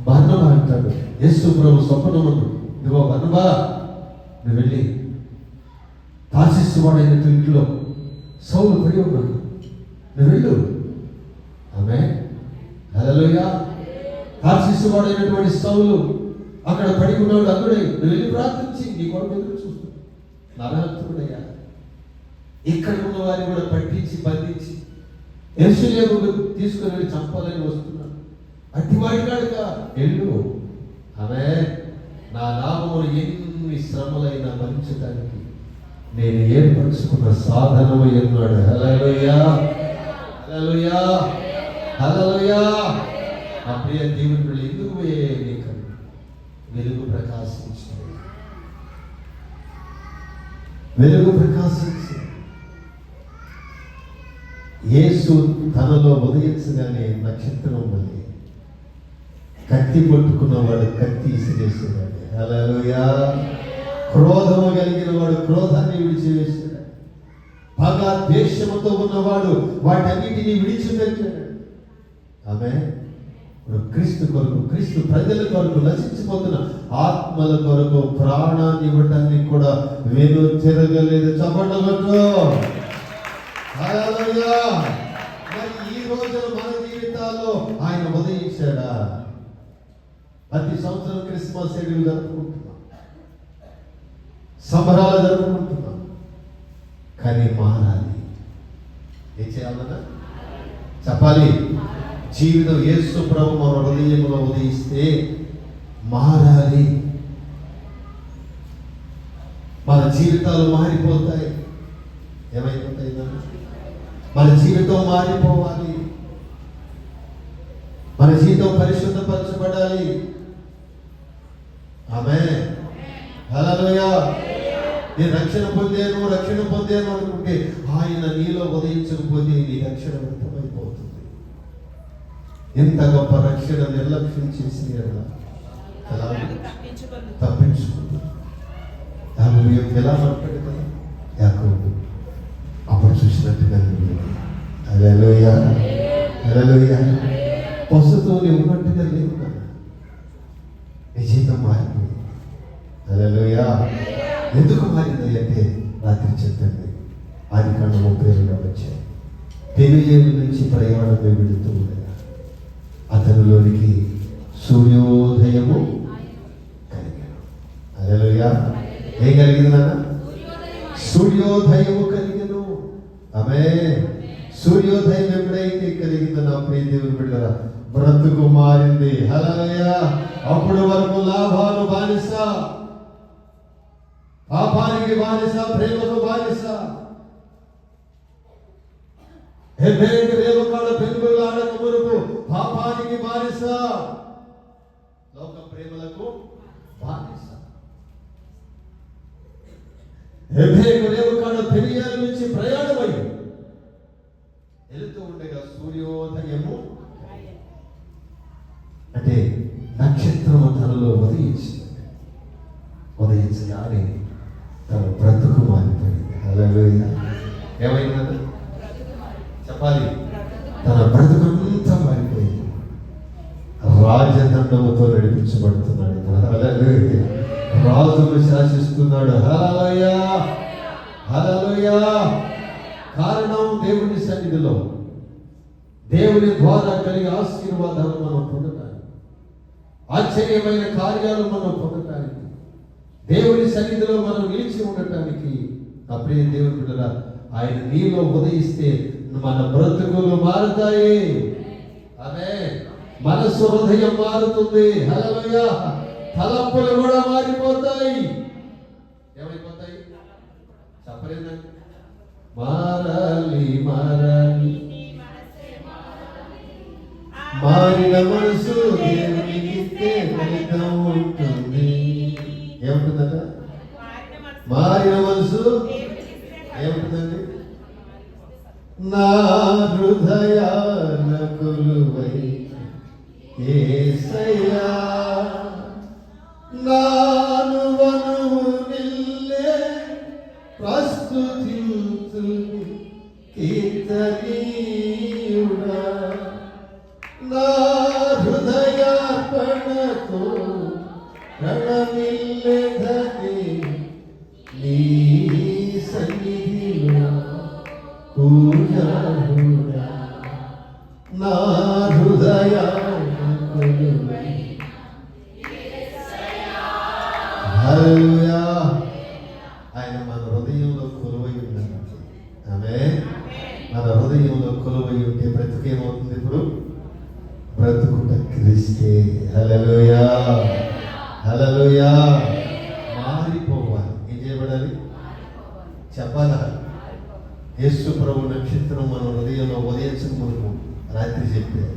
బర్నబా అంటాడు, యేసు ప్రభు స్వప్నమందు ఇదిగో బర్నబా నువ్వు వెళ్ళి తార్షీసు వాడైన ఇంట్లో సౌలు పడి ఉన్నాడు, నువ్వు వెళ్ళు. ఆమేన్ హల్లెలూయా తార్షీసు వాడైనటువంటి సౌలు అక్కడ పడి ఉన్నాడు. అక్కడే నువ్వు వెళ్ళి ప్రార్థించి నీ కొరకు ఎదురు చూస్తున్నాడు. నరహంతకుడయ్యా ఇక్కడ ఉన్న వారిని కూడా పట్టించి బంధించి యెరూషలేముకు తీసుకుని వెళ్ళి చంపాలని వస్తున్నాడు. అట్టివాడి కాడుక వెళ్ళు. ఆమేన్ నా నామమును ఎన్ని శ్రమలైనా భరించడానికి నేను ఏర్పరచుకున్న సాధనము ఎన్నాడు. హల్లెలూయా హల్లెలూయా హల్లెలూయా నా ప్రియ దేవుని బిడ్డలు ఎందుకు నీకు వెలుగు ప్రకాశించింది, వెలుగు ప్రకాశించి యేసు తనలో ఉదయించగానే నక్షత్రం వల్లే కత్తి పట్టుకున్నవాడు కత్తి ఇసిరేసేవాడు. హల్లెలూయా క్రోధము కలిగిన వాడు క్రోధాన్ని విడిచివేసాడు. పగ ద్వేషముతో ఉన్నవాడు వాటన్నిటిని విడిచిపెట్టాడు. ఆమేన్ క్రీస్తు కొరకు, క్రీస్తు ప్రజల కొరకు, నశించిపోతున్న ఆత్మల కొరకు ప్రాణాన్ని ఇవ్వటానికి కూడా వేలు తిరగలేదు. చప్పట్లు. హల్లెలూయా మరి ఈ రోజున మన జీవితాల్లో జీవితాల్లో ఆయన ఉదయించాడా? ప్రతి సంవత్సరం క్రిస్మస్ వేడుకలు జరుపుకుంటున్నాం, సంబరాలు జరుపుకుంటున్నాం. కానీ మారాలి. ఏం చేయాలన్నా చెప్పాలి. జీవితం యేసు ప్రభు మన హృదయంలో ఉదయిస్తే మారాలి. మన జీవితాలు మారిపోతాయి. ఏమైపోతాయి? మన జీవితం మారిపోవాలి. మన జీవితం పరిశుద్ధపరచబడాలి. ఆమేన్. హల్లెలూయా. నేను రక్షణ పొందాను అనుకుంటే ఆయన నీలో ఉదయించకపోతే నీ రక్షణ వ్యర్థమైపోతుంది. ఎంత గొప్ప రక్షణ నిర్లక్ష్యం చేసి తప్పించుకుంటుంది. ఎలా మాట్లాడు కదా యాకోబు అప్పుడు చూసినట్టుగా హల్లెలూయా, హల్లెలూయా. ప్రస్తుతం నీ ఉన్నట్టుగా లేవు కదా, నీ జీవితం మారిపోయింది. హల్లెలూయా. ఎందుకు మారింది అంటే రాత్రి చెప్పండి. ఆదికాండం 32 వచ్చాయి. పెనుయేలు నుంచి ప్రయాణమే వెళుతూ ఉండగా అతనిలోనికి సూర్యోదయము కలిగాను. హల్లెలూయా. ఏం కలిగింది నాన్న? సూర్యోదయము కలిగను. ఆమేన్. సూర్యోదయం ఎప్పుడైతే కలిగిందో నా ప్రియ దేవుని బిడ్డలారా బ్రతుకు మారింది. హల్లెలూయా. అప్పుడు వరకు లాభాలు బానిస, పాపానికి బానిస, ప్రేమకు బానిస, రేవకాడ పెనుగులాడక మునుపు పాపానికి బానిస, లోక ప్రేమలకు బానిస. రేవకాడ పెనియాల నుంచి ప్రయాణమై వెళుతూ ఉండగా సూర్యోదయము అంటే నక్షత్రము తనలో ఉదయించగానే తన బ్రతుకు మారిపోయింది. హల్లెలూయా. ఏమైంది చెప్పాలి? తన బ్రతుకంతా మారిపోయింది. రాజదండముతో నడిపించబడుతున్నాడు. హల్లెలూయా. రాజును శాసిస్తున్నాడు. హల్లెలూయా, హల్లెలూయా. కారణం దేవుని సన్నిధిలో దేవుని ద్వారా కలిగే ఆశీర్వాదాలు మనం పొందటానికి, ఆశ్చర్యమైన కార్యాలు మనం పొందటానికి, దేవుని సన్నిధిలో మనం నిలిచి ఉండటానికి ఆ ప్రియ దేవుని బిడ్డలారా ఆయన నీలో ఉదయిస్తే మన బ్రతుకులు మారుతాయి. ఆమేన్. మనసు హృదయం మారుతుంది. హల్లెలూయా. తలంపులు కూడా మారిపోతాయి. ఏమైపోతాయి చెప్పలేదండి. మారాలి, మారాలి. మారిన మనసు దేవునికిస్తే ఫలితం ఉంటుంది. ఏముంటుందట? మారిన మనసు ఏముంటుందండి? నా హృదయాన కొలువై యేసయ్యా నానువను నిల్లే ప్రస్తుతింతు కీర్తనీయుడా నా హృదయార్పణతో ప్రణమిల్లెదనే నీ సన్నిధిలో పూజారుడా నా హృదయార్పణమై. హల్లెలూయా. ఆయన మన హృదయంలో కొలువై ఉన్నాడు. ఆమేన్. మన హృదయంలో కొలువై ఉంటే బ్రతుకేమవుతుంది? ఇప్పుడు బ్రతుకుట క్రీస్తే. హల్లెలూయా, హల్లెలూయా. మారిపోవాలి. ఏం చేయబడాలి చెప్పాలా? యేసు ప్రభు నక్షత్రం మన హృదయంలో ఉదయించక మనకు రాత్రి చెప్పారు.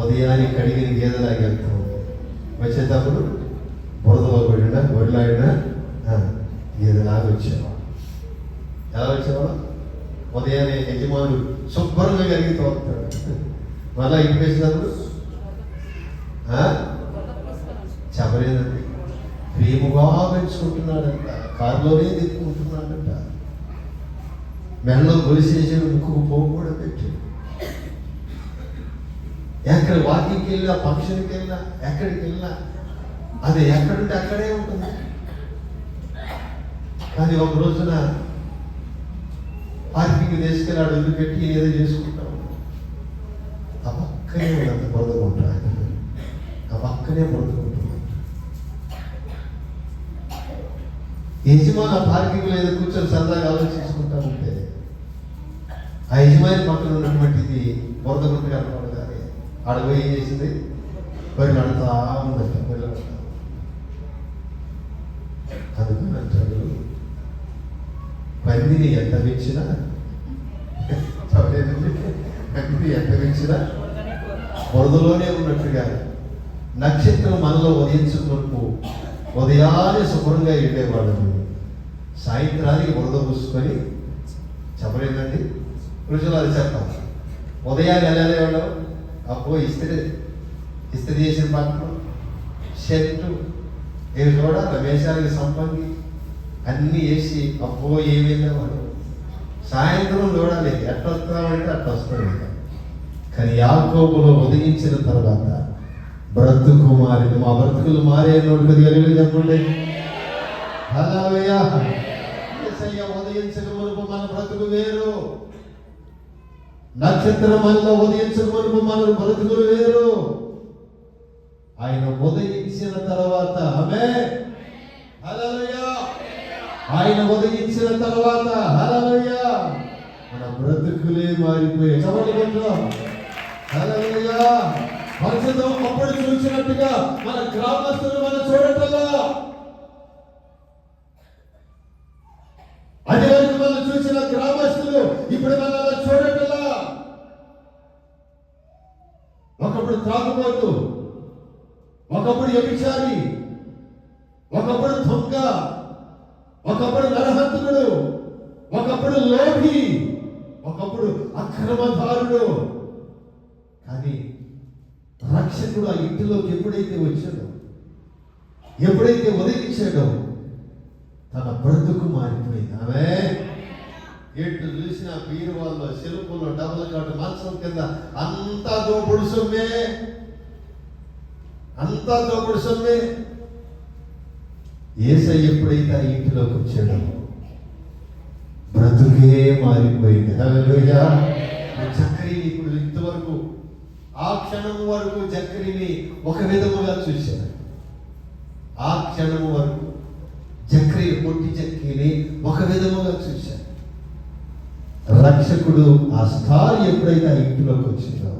ఉదయానికి కడిగిన గేదెలాగా వెళ్తాం. వచ్చేటప్పుడు బురదలో పడినా ఒడిలాడినా గేదెలాగా వచ్చావా? ఎలా వచ్చావా? ఉదయాన్నే యజమానుడు శుభ్రంగా కలిగి తోలుతాడు. మళ్ళా ఇంటికి వేసినప్పుడు చెప్పలేదండి. ప్రేమగా పెంచుకుంటున్నాడంట. కారులోనే తిప్పుకుంటున్నాడంట. మెడలో గొలిసేసి ముక్కు పోగు కూడా పెట్టాడు. ఎక్కడ వాకింగ్కి వెళ్ళినా, ఫంక్షన్కి వెళ్ళినా, ఎక్కడికి వెళ్ళినా అది ఎక్కడుంటే అక్కడే ఉంటుంది. కానీ ఒక రోజున పార్కింగ్ తీసుకెళ్ళాడు, వదిలిపెట్టి ఏదో చేసుకుంటాం. ఆ పక్కనే ఉన్నంత బురదకుంటారు, ఆ పక్కనే బురదకుంటున్నారు. యజమాని ఆ పార్కింగ్ మీద కూర్చొని సరదాగా ఆలోచించుకుంటా ఉంటే ఆ యజమాని పక్కన ఉన్నటువంటిది బురదగుంట కనపడగానే ఆడపోయి ఏం చేసింది, మరి నడుతా ఉందంట. పిల్లలు అందుకని అంటాడు, పందిని ఎంత పెంచినా పందిని ఎంత పెంచినా బురదలోనే ఉన్నట్టుగా నక్షత్రం మనలో ఉదయించుకున్నట్టు ఉదయాన్నే శుభ్రంగా వెళ్ళేవాళ్ళని సాయంత్రానికి బురద పూసుకొని చెప్పలేదండి. రుజువులు అది చెప్పాలి. ఉదయాన్ని వెళ్ళలేవాళ్ళం, అబ్బో ఇస్త్రీ చేసిన బట్టలు, షర్టు, ఏమి చూడాలి, వేషాలకి సంపంగి అన్నీ వేసి అబ్బో ఏమి వెళ్ళేవాడు. సాయంత్రం చూడాలి, ఎట్ట వస్తామంటే అట్ట వస్తాడు. కానీ యాకోబులో ఉదయించిన తర్వాత బ్రతుకు మారింది. మా బ్రతుకులు మారే నోటి కలిగి చెప్పండి. హల్లెలూయా. యేసయ్య ఉదయించక మునుపు మన బ్రతుకు వేరు, నక్షత్రం మనలో ఉదయించక మునుపు మన బ్రతుకులు వేరు. ఆయన ఉదయించిన తర్వాత ఆమేన్, హల్లెలూయా, ఆయన ఉదయించిన తర్వాత హల్లెలూయా మన బ్రతుకులే మారిపోయాయి. చదవండి, హల్లెలూయా. పరిశుద్ధం అప్పుడు చూసినట్టుగా మన గ్రామస్తులు మనం చూడటంలో, అది వరకు మనం చూసిన గ్రామస్తులు ఇప్పుడు మనల్ని చూడటంలా. ఒకప్పుడు త్రాగుబోతు, ఒకప్పుడు వ్యభిచారి, ఒకప్పుడు దొంగ, ఒకప్పుడు నరహంతకుడు, ఒకప్పుడు లోభి, ఒకప్పుడు అక్రమదారుడు. కానీ రక్షకుడు ఆ ఇంటిలోకి ఎప్పుడైతే వచ్చాడో, ఎప్పుడైతే ఉదయించాడో తన బ్రతుకు మారిపోయింది. ఆమె ఎటు చూసిన బీరువాల్లో, సెల్ఫుల్లో, డబుల్ కాటు, మంచం కింద అంతా దోపుడు సొమ్మే, అంతా దోపుడు సొమ్మే. యేసయ్య ఎప్పుడైతే ఆ ఇంటిలోకి వచ్చాడో బ్రతుకే మారిపోయింది. హల్లెలూయా. జక్కరీని ఇప్పుడు ఇంతవరకు ఆ క్షణం వరకు జక్కరీని ఒక విధముగా చూశాను. ఆ క్షణం వరకు జక్కరీ పొట్టి జక్కీని ఒక విధముగా చూశాను. రక్షకుడు ఆ స్టార్ ఎప్పుడైతే ఆ ఇంటిలోకి వచ్చిందో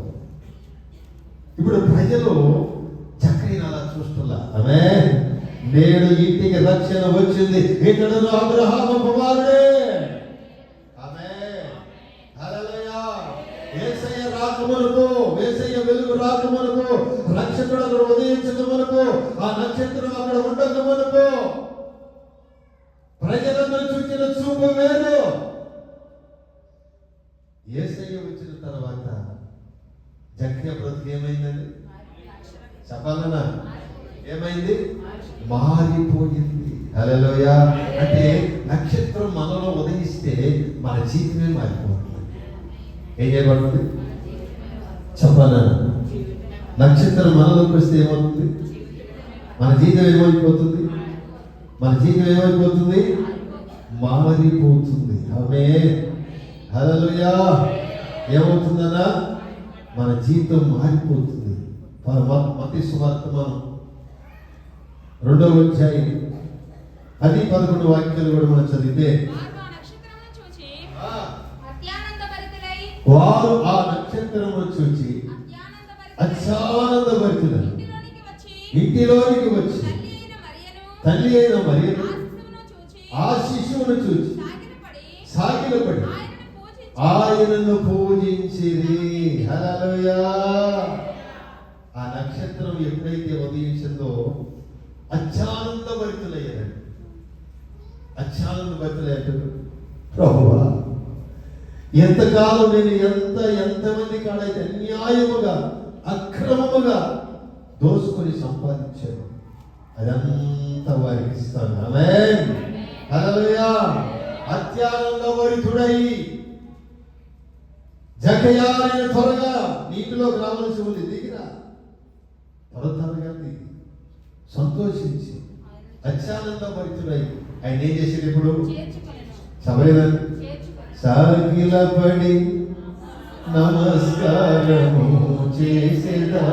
ఇప్పుడు ప్రజలు జక్కరీని అలా చూస్తున్నా. ఆమేన్. నేడు ఇంటికి రక్షణ వచ్చింది, ఇతడు అబ్రహాము కుమారుడే. ఆమేన్, హల్లెలూయా. యేసయ్య రాకమునకు, యేసయ్య వెలుగు రాకమునకు, రక్షకుడు అక్కడ ఉదయించకమునకు, ఆ నక్షత్రం అక్కడ ఉండకమునకు ప్రజలందరూ చూసిన చూపు వేరు. యేసయ్య వచ్చిన తర్వాత జక్కయ్య బ్రతుకు ఏమైందండి? చెప్పాలన్నా ఏమైంది? మారిపోయింది. హల్లెలూయా. అంటే నక్షత్రం మనలో ఉదయిస్తే మన జీవితమే మారిపోతుంది. ఏం చేయబడుతుంది? చెప్పాలన్నా నక్షత్రం మనలోకి వస్తే ఏమవుతుంది? మన జీవితం ఏమైపోతుంది? మన జీవితం ఏమైపోతుంది? మారిపోతుంది. ఆమేన్, హల్లెలూయా. ఏమవుతుందన్నా? మన జీవితం మారిపోతుంది. మత్తయి సువార్త మనం 2వ అధ్యాయం 10-11 వాక్యాలు కూడా మనం చదివితే, వారు ఆ నక్షత్రమును చూచి అత్యానందభరితులై ఇంటిలోనికి వచ్చి తల్లి అయిన మరియను ఆ శిశువును చూచి సాగిలపడి ఆయనను పూజించిరి. హల్లెలూయా. ఆ నక్షత్రం ఎప్పుడైతే ఉదయించిందో అత్యానందభరితులయ్యారండి. అత్యానందభరితులయ్యారు. ప్రభువా, ఎంతకాలం నేను ఎంతమంది కాడైతే అన్యాయముగా అక్రమముగా దోసుకొని సంపాదించాను, అదంతా వారికి ఇస్తాను. ఆమేన్, హల్లెలూయా. అత్యానందభరితుడై జక్కయ్య నేను త్వరగా నీటిలోకి రావాల్సి ఉంది, దిగిరా. త్వరగా దిగి సంతోషించి అత్యానందభరితుడై ఆయన ఏం చేసేది? ఇప్పుడు సమయమని సాగిలపడి నమస్కారము చేసేదా,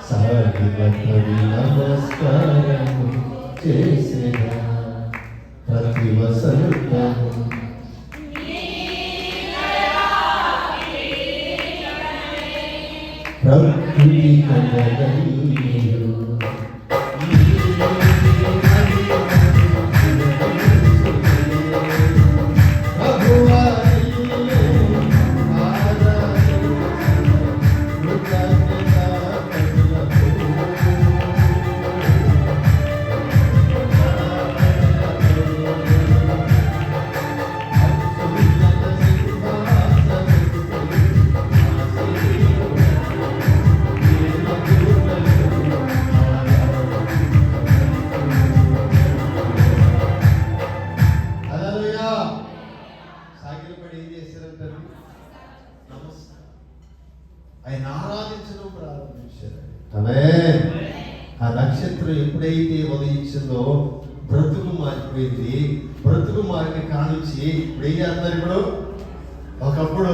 సాగిలపడి నమస్కారము చేసేదా, ప్రతి వసంతము ప్రకృతి కలగలియు ఆయన ఆరాధించడం ప్రారంభించారు. ఆమేన్. ఆ నక్షత్రం ఎప్పుడైతే ఉదయించిందో బ్రతుకు మారిపోయింది. బ్రతుకు మారిన కానుంచి ఇప్పుడు ఏం చేస్తున్నారు? ఇప్పుడు ఒకప్పుడు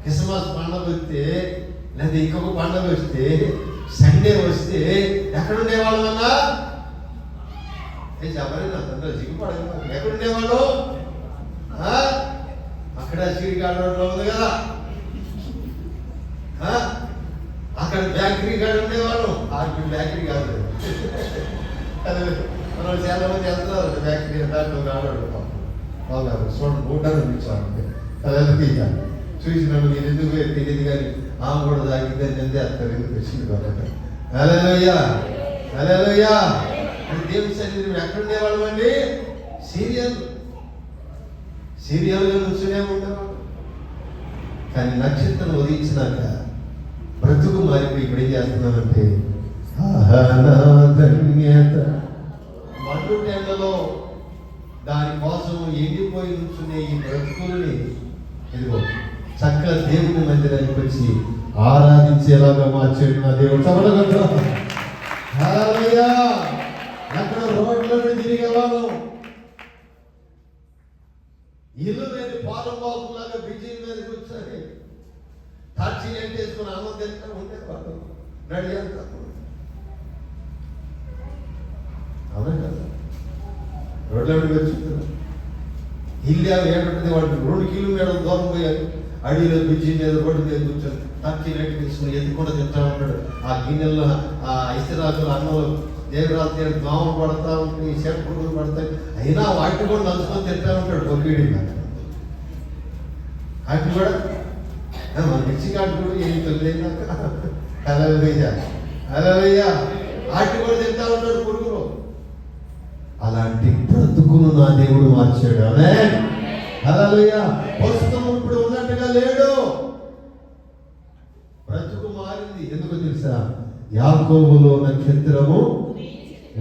క్రిస్మస్ పండుగ వస్తే లేదా ఇంకొక పండుగ వస్తే సండే వస్తే ఎక్కడుండేవాళ్ళమన్నా చెప్పలేదు. నా తండ్రి సిగ్గుపడదు. ఎక్కడుండేవాళ్ళు? అక్కడ శ్రీకాళ రోడ్లో ఉంది కదా, అక్కడ బేకరీ కాడ ఉండేవాళ్ళు. బేకరీ కాదు, మనం చాలా మంది వెళ్తున్నారు బేకరీ దాంట్లో కావాలి చూడండి బూటాలు అనిపించాలి. చూసినప్పుడు మీరు ఎందుకు తెలియదు కానీ ఆమె కూడా తాగిందని చెందే అక్కడ ఎందుకు వచ్చింది కాబట్టి. హల్లెలూయా, హల్లెలూయా. దేవుని సన్నిధిలో ఎక్కడ ఉండేవాళ్ళు అండి? సీరియల్గా నుంచునే ఉండేవాళ్ళు. కానీ నక్షత్రం ఉదయించినాక బ్రతుకు మారిపోయి ఇప్పుడు ఏం చేస్తున్నామంటే ధన్యత మండు టైంలో దానికోసం ఎండిపోయి నుంచునే ఈ బ్రతుకుల్ని ఇదిగో చక్కగా దేవుని మందిరానికి వచ్చి ఆరాధించేలాగా మార్చాడు నా దేవుడు. చదవగలరా? హల్లెలూయా. అక్కడ రోడ్లను తిరిగేవాళ్ళు ఇల్లు మీద పాలం బాగులాగా బిజీ మీద కూర్చొని తాచి ఎంటేసుకుని అన్నం తింటూ ఉండేవాళ్ళు. రెడీ అంతా అవునా కదా? రోడ్ల మీద వచ్చుతున్నారు. ఇల్లు ఏమంటుంది? వాళ్ళు 2 కిలోమీటర్ల దూరం పోయారు. అడవిలో బిజీ మీద రోడ్డు మీద కూర్చొని తాచి నెట్టి తీసుకుని ఎత్తుకుండా తింటా ఉంటాడు. ఆ గిన్నెల్లో ఆ ఇస్తరాకులు అన్నంలో దేవరాత్రి దోమలు పడతా ఉంటాయి, చెప్పులు పడతాయి. అయినా వాటిని కూడా నలుసుకొని తింటా ఉంటాడు. పొలిగేడి వాటిని కూడా మిర్చి కాటు కూడా ఏం తెలియదు. హల్లెలూయా, హల్లెలూయా. వాటిని కూడా తింటా ఉంటాడు పురుగులు. అలాంటి బ్రతుకును నా దేవుడు మార్చాడు. ఆమేన్, హల్లెలూయా. ప్రస్తుతం ఇప్పుడు ఉన్నట్టుగా లేడు. బ్రతుకు మారింది. ఎందుకు తెలుసా? యాకోబులో నక్షత్రము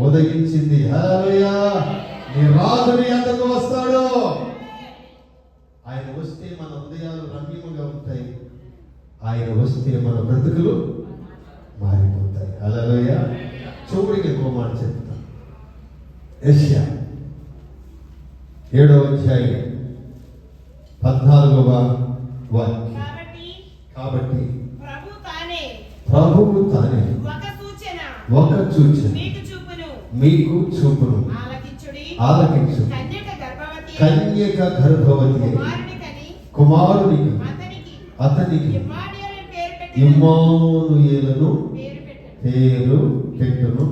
ఉదయించింది. హల్లెలూయా. నీ రాజుని ఎందుకు వస్తాడు? ఆయన వస్తే మన హృదయాలు రమ్యముగా ఉంటాయి. ఆయన వస్తే మన బ్రతుకులు మారిపోతాయి. హల్లెలూయా. చూపుడికి ఎక్కువ మాట చెప్తాను. యెషయా 7వ అధ్యాయం 14వ వాక్యం. కాబట్టి ప్రభువు తానే ఒక సూచన మీకు చూపును. ఆలకించు. కన్యక గర్భవతి కుమారునికి అతనికి ఇమ్మానుయేలును పేరు పెట్టును.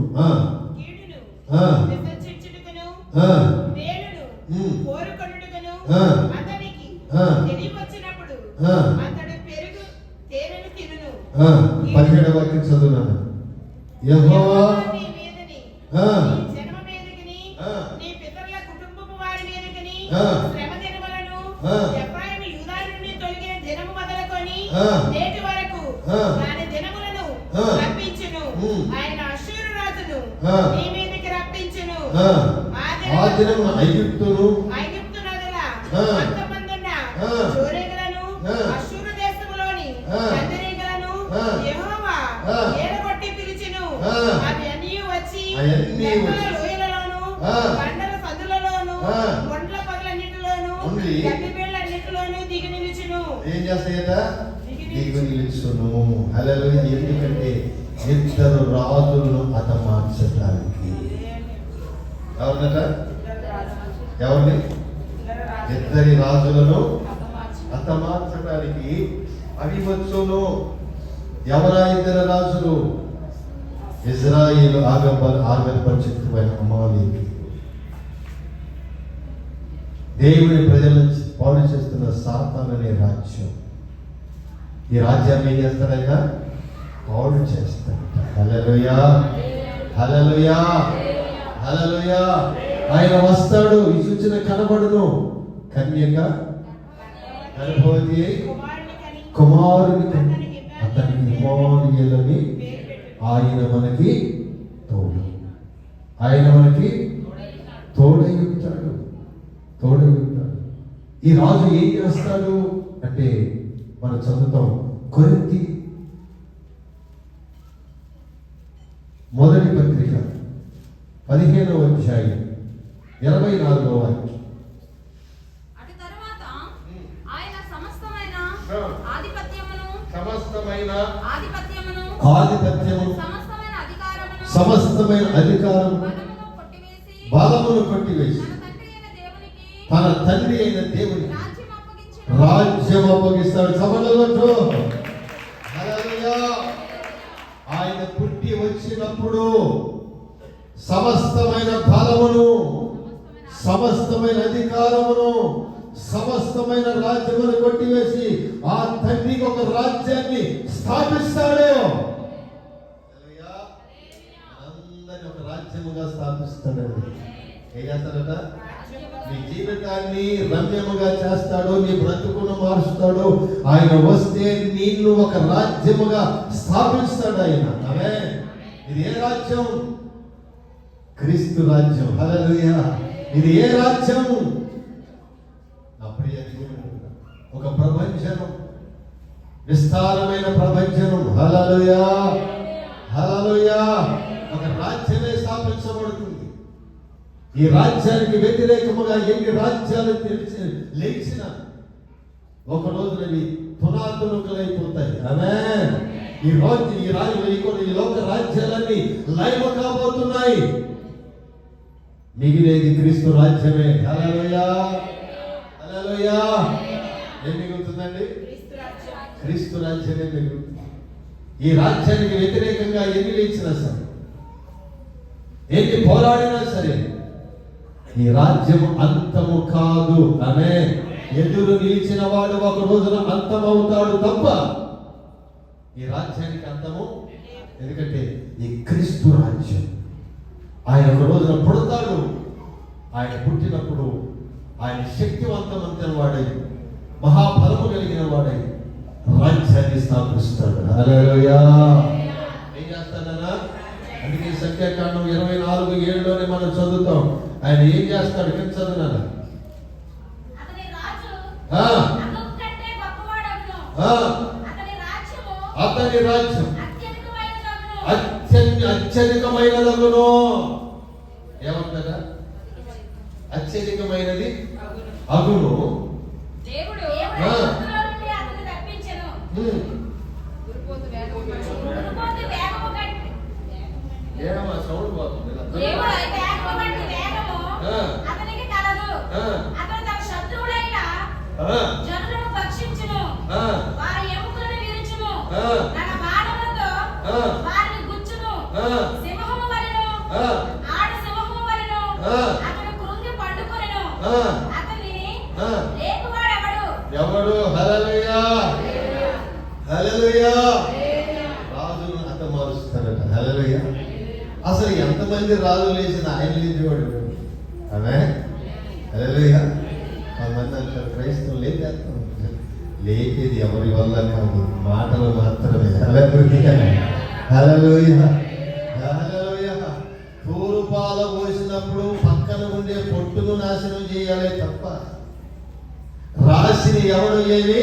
పదిహేడవ వాక్యం చదువున్నాను. యెహోవా నేటి వరకు దాని దినములను రప్పించును. ఆయన అష్షూరు రాజును నీ మీదకి రప్పించును. ఆ దినము ఐగుప్తు నదుల అంతమందున్న చోరేగలను అష్షూరు దేశములోని కందిరీగలను యెహోవా ఏడగొట్టి పిలిచెను. అవి అన్నీ వచ్చి లోయలలోను బండల సందులలోను కొండల పొదలన్నిటిలోను గడ్డిబీళ్ళన్నిటిలోను దిగి నిలుచును. హల్లెలూయా. ఎందుకంటే ఇద్దరు రాజులను హతమార్చడానికి. ఎవరినట? ఎవరిని? ఇద్దరి రాజులను హతమార్చడానికి అభివచ్చును. ఎవరా ఇద్దరు రాజులు? ఇజ్రాయేలు ఆగర్భచిత్తుమైన అమాలేకీయులు. దేవుని ప్రజల నుంచి పాడు చేస్తున్న సాతాను అనే రాజ్యం. ఈ రాజ్యాన్ని ఏం చేస్తాడైనా? పాడు చేస్తాడట. హల్లెలూయా, హల్లెలూయా, హల్లెలూయా. ఆయన వస్తాడు, ఈ సూచన కనబడును. కన్యక గర్భవతి అయి కుమారుని కని అతనికి ఇమ్మానుయేలని ఆయన మనకి తోడు. ఆయన మనకి తోడై ఉంటాడు, తోడై ఉంటాడు. ఈ రాజు ఏం చేస్తాడు అంటే మనం చదువుతాం. కొరింథీ మొదటి పత్రిక 15వ అధ్యాయం 24వ వాక్యం. అటు తరువాత ఆయన సమస్తమైన ఆధిపత్యమును సమస్తమైన అధికారము బలమును కొట్టివేసి తన తండ్రి అయిన దేవునికి రాజ్యం అప్పగిస్తాడు. సభలలో ఆయన పుట్టి వచ్చినప్పుడు సమస్తమైన బలమును, సమస్తమైన అధికారమును, సమస్తమైన రాజ్యమును కొట్టివేసి ఆ తండ్రికి ఒక రాజ్యాన్ని స్థాపిస్తాడు. అందరినీ ఒక రాజ్యముగా స్థాపిస్తాడండి. ఏం చేస్తాడట? నీ జీవితాన్ని రమ్యముగా చేస్తాడు, నీ బ్రతుకును మారుస్తాడు. ఆయన వస్తే నిన్ను ఒక రాజ్యముగా స్థాపిస్తాడు ఆయన. అవే ఇది ఏ రాజ్యం? క్రీస్తు రాజ్యం. హల్లెలూయా. ఇది ఏ రాజ్యం? నా ప్రియ దేవుడు, ఒక ప్రభంజనం, విస్తారమైన ప్రభంజనం. హల్లెలూయా, హల్లెలూయా. ఒక రాజ్యమే స్థాపించబడుతుంది. ఈ రాజ్యానికి వ్యతిరేకముగా ఎన్ని రాజ్యాలు లేచిన ఒక రోజున పునాదులైపోతాయి. ఆమేన్. ఈ లోక రాజ్యాలన్నీ లైవ్ కాబోతున్నాయి. మిగిలేది క్రీస్తు రాజ్యమే. హల్లెలూయా, హల్లెలూయా. ఏం మిగులుతుందండి? క్రీస్తు రాజ్యమే మిగులుతుంది. ఈ రాజ్యానికి వ్యతిరేకంగా ఎన్ని లేచినా సరే, ఎన్ని పోరాడినా సరే, ఈ రాజ్యం అంతము కాదు. అనే ఎదురు నిలిచిన వాడు ఒక రోజున అంతమవుతాడు తప్ప ఈ రాజ్యానికి అంతము. ఎందుకంటే ఈ క్రీస్తు రాజ్యం ఆయన ఒక రోజున పుడతాడు. ఆయన పుట్టినప్పుడు ఆయన శక్తివంతమైన వాడై, మహాబలము కలిగిన వాడై రాజ్యాన్ని స్థాపిస్తాడు. హల్లెలూయా. ఏం చేస్తాడన్నా? అందుకే సంఖ్యాకాండం 24:7లోనే మనం చదువుతాం. ఆయన ఏం చేస్తాడు? కింద చదువున్నాను. అతని రాజ్యం అత్యధికమైనదగును. ఏమంటారా? అత్యధికమైనది అగును. ఏమా సౌండ్ పోతుంది. జనులను భక్షించును, వారి ఎముకలను విరుచును, తన బాణములతో వారిని గుచ్చును. సింహము వలెను, ఆడ సింహము వలెను అతడు కృంగి పండుకొనెను. అతనిని లేపువాడెవడు? ఎవడు? హల్లెలూయా, హల్లెలూయా. రాజును హతమారుస్తాడట. హల్లెలూయా. అసలు ఎంతమంది రాజులు లేచిన ఆయన లేచేవాడు. ఆమె హల్లెలూయా. కొంతమంది అంటారు క్రైస్తవులు లేపేస్తాం. లేపేది ఎవరి వల్ల కాదు, మాటలు మాత్రమే. హల్లెలూయా, హల్లెలూయా, హల్లెలూయా. తూరుపాల పోసినప్పుడు పక్కన ఉండే పొట్టును నాశనం చేయాలి తప్ప రాశిని ఎవడు ఏమి.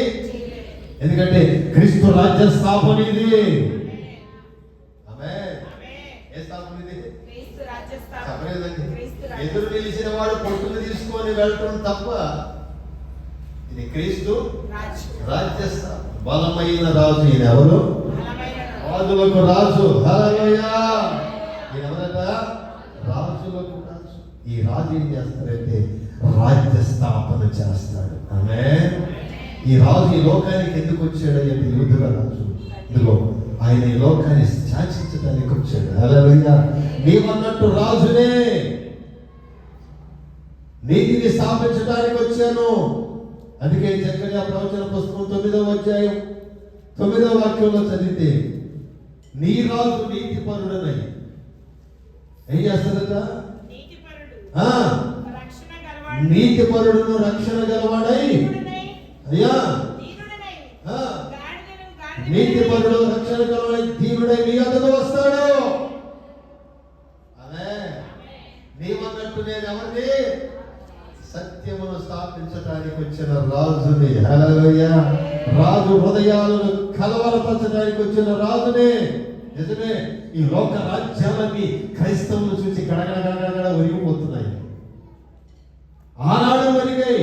ఎందుకంటే క్రీస్తు రాజ్య స్థాపన ఇది. ఏ స్థాపన ఇది? చెప్పలేదండి. ఎదురు నిలిచిన వాడు పొట్టును తీసుకొని వెళ్ళటం తప్ప ఇది క్రీస్తు రాజ్య స్థాపన. బలమైన రాజు ఈయన. ఎవరు? రాజులకు రాజు. హల్లెలూయా. ఎవరట? రాజులకు రాజు. ఈ రాజు ఏం చేస్తారంటే రాజ్య స్థాపన చేస్తాడు. ఆమేన్. ఈ రాజు ఈ లోకానికి ఎందుకు వచ్చాడంటే యూదుల రాజు. ఇదిగో ఆయన ఈ లోకాన్ని శాసించడానికి వచ్చాడు. హల్లెలూయా. నీవన్నట్టు రాజునే, నీతిని స్థాపించడానికి వచ్చాను. అందుకే జకర్యా ప్రవచన పుస్తకం 9వ అధ్యాయం 9వ వాక్యంలో చదివితే నీ రాజు నీతిపరుడనై ఏం చేస్తాడట? నీతిపరుడును రక్షణ గలవాడై. అయ్యా, నీతిపరుడు రక్షణ గలవాడై దీనుడై నీ వద్దకు వస్తాడు. అదే నీవన్నట్టు నేను ఎవరిని? సత్యమును స్థాపించడానికి వచ్చిన రాజుని. హల్లెలూయా. రాజు హృదయాలను కలవరపరచడానికి వచ్చిన రాజునే. నిజమే, ఈ లోక రాజ్యాలన్నీ క్రైస్తవులు చూసి గడగడ ఒరిగిపోతున్నాయి. ఆనాడు ఒరిగై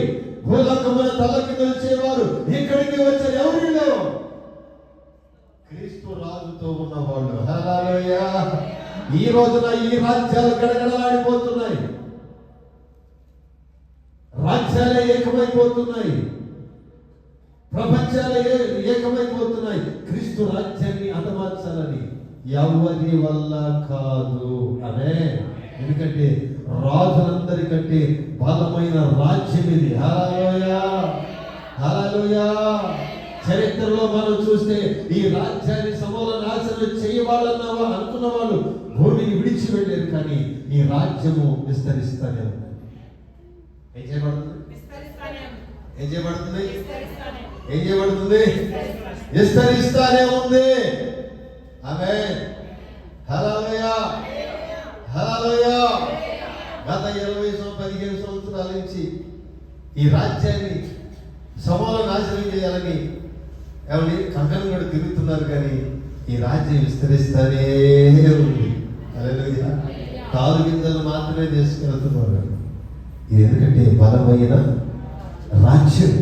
భూలోకమున తలకి వచ్చేవారు ఇక్కడికి వచ్చారు. ఎవరిలో? క్రీస్తు రాజుతో ఉన్నవాళ్ళు. హల్లెలూయా. ఈ రోజున ఈ రాజ్యాలు గడగడలాడిపోతున్నాయి. రాజ్యాలే ఏకమైపోతున్నాయి. ప్రపంచాలే ఏకమైపోతున్నాయి. క్రీస్తు రాజ్యాన్ని హతమార్చాలని ఎవరి వల్ల కాదు. అనే ఎందుకంటే రాజులందరికంటే బలమైన రాజ్యం ఇది. హల్లెలూయా. హల్లెలూయా. చరిత్రలో మనం చూస్తే ఈ రాజ్యాన్ని సమూల నాశనం చేయవాలన్న అనుకున్న వాళ్ళు భూమిని విడిచి వెళ్ళారు. కానీ ఈ రాజ్యము విస్తరిస్తానే ఉంది. ఏం చేయబడుతుంది? ఏం చేయబడుతుంది? ఏం చేయబడుతుంది? విస్తరిస్తానే ఉంది. ఆమేన్. హల్లెలూయా. హల్లెలూయా. గత 15 సంవత్సరాల నుంచి ఈ రాజ్యాన్ని సమూల నాశనం చేయాలని ఎవరి కంకణం కూడా తిరుగుతున్నారు. కానీ ఈ రాజ్యం విస్తరిస్తానే ఉంది. హల్లెలూయా. కాలు గింజలు మాత్రమే తీసుకెళ్తున్నారు. ఇది ఎందుకంటే బలమైన రాజ్యం.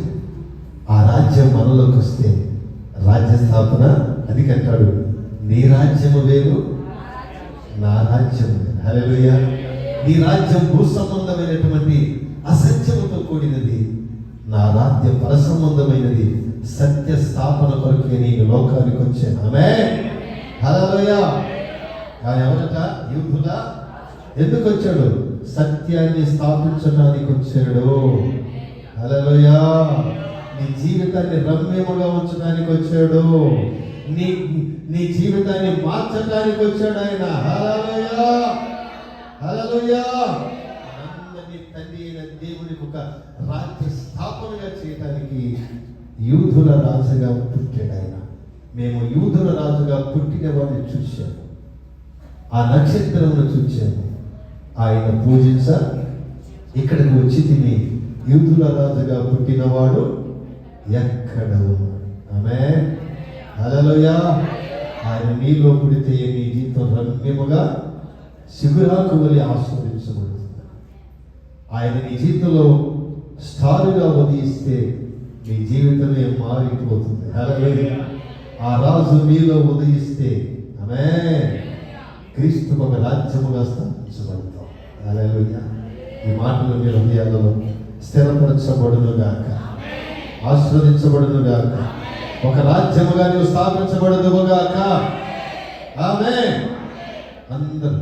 ఆ రాజ్యం మనలోకి వస్తే రాజ్య స్థాపన. అది కంటాడు, నీ రాజ్యము వేరు, నా రాజ్యం వేరు. హల్లెలూయా. నీ రాజ్యం భూ సంబంధమైనటువంటి అసత్యముతో కూడినది, నా రాజ్యం పర సంబంధమైనది. సత్య స్థాపన కొరకే నేను లోకానికి వచ్చాను. ఆమేన్. హల్లెలూయా. ఎవరట? యూదులా. ఎందుకు వచ్చాడు? సత్యాన్ని స్థాపించడానికి వచ్చాడు. హల్లెలూయా. నీ జీవితాన్ని రమ్యముగా ఉంచడానికి వచ్చాడు. నీ జీవితాన్ని మార్చడానికి వచ్చాడు ఆయన. హల్లెలూయా. హల్లెలూయా. అందరి తండ్రి అయిన దేవునికి ఒక రాజ్య స్థాపనగా చేయడానికి యూదుల రాజుగా పుట్టాడు ఆయన. మేము యూదుల రాజుగా పుట్టిన వాడిని చూశాము. ఆ నక్షత్రమును చూశాము. ఆయన పూజించ ఇక్కడికి వచ్చి తిని యూదుల రాజుగా పుట్టినవాడు ఎక్కడ ఉన్నాడు? ఆమేన్. హల్లెలూయా. ఆయన నీలో పుడితే నీ జీవితం రమ్యముగా సిగురాకు వలె ఆస్వాదించబడుతుంది. ఆయన నీ జీవితంలో స్టారుగా ఉదయిస్తే నీ జీవితమే మారిపోతుంది. హల్లెలూయా. ఆ రాజు నీలో ఉదయిస్తే ఆమేన్, క్రీస్తు ఒక రాజ్యముగా స్థాపించబడతాం. హల్లెలూయా. ఈ మాటలు మీ హృదయాలలో స్థిరపరచబడును గాక, ఆశీర్వదించబడును గాక, ఒక రాజ్యముగా నీవు స్థాపించబడును గాక. ఆమేన్. అందరూ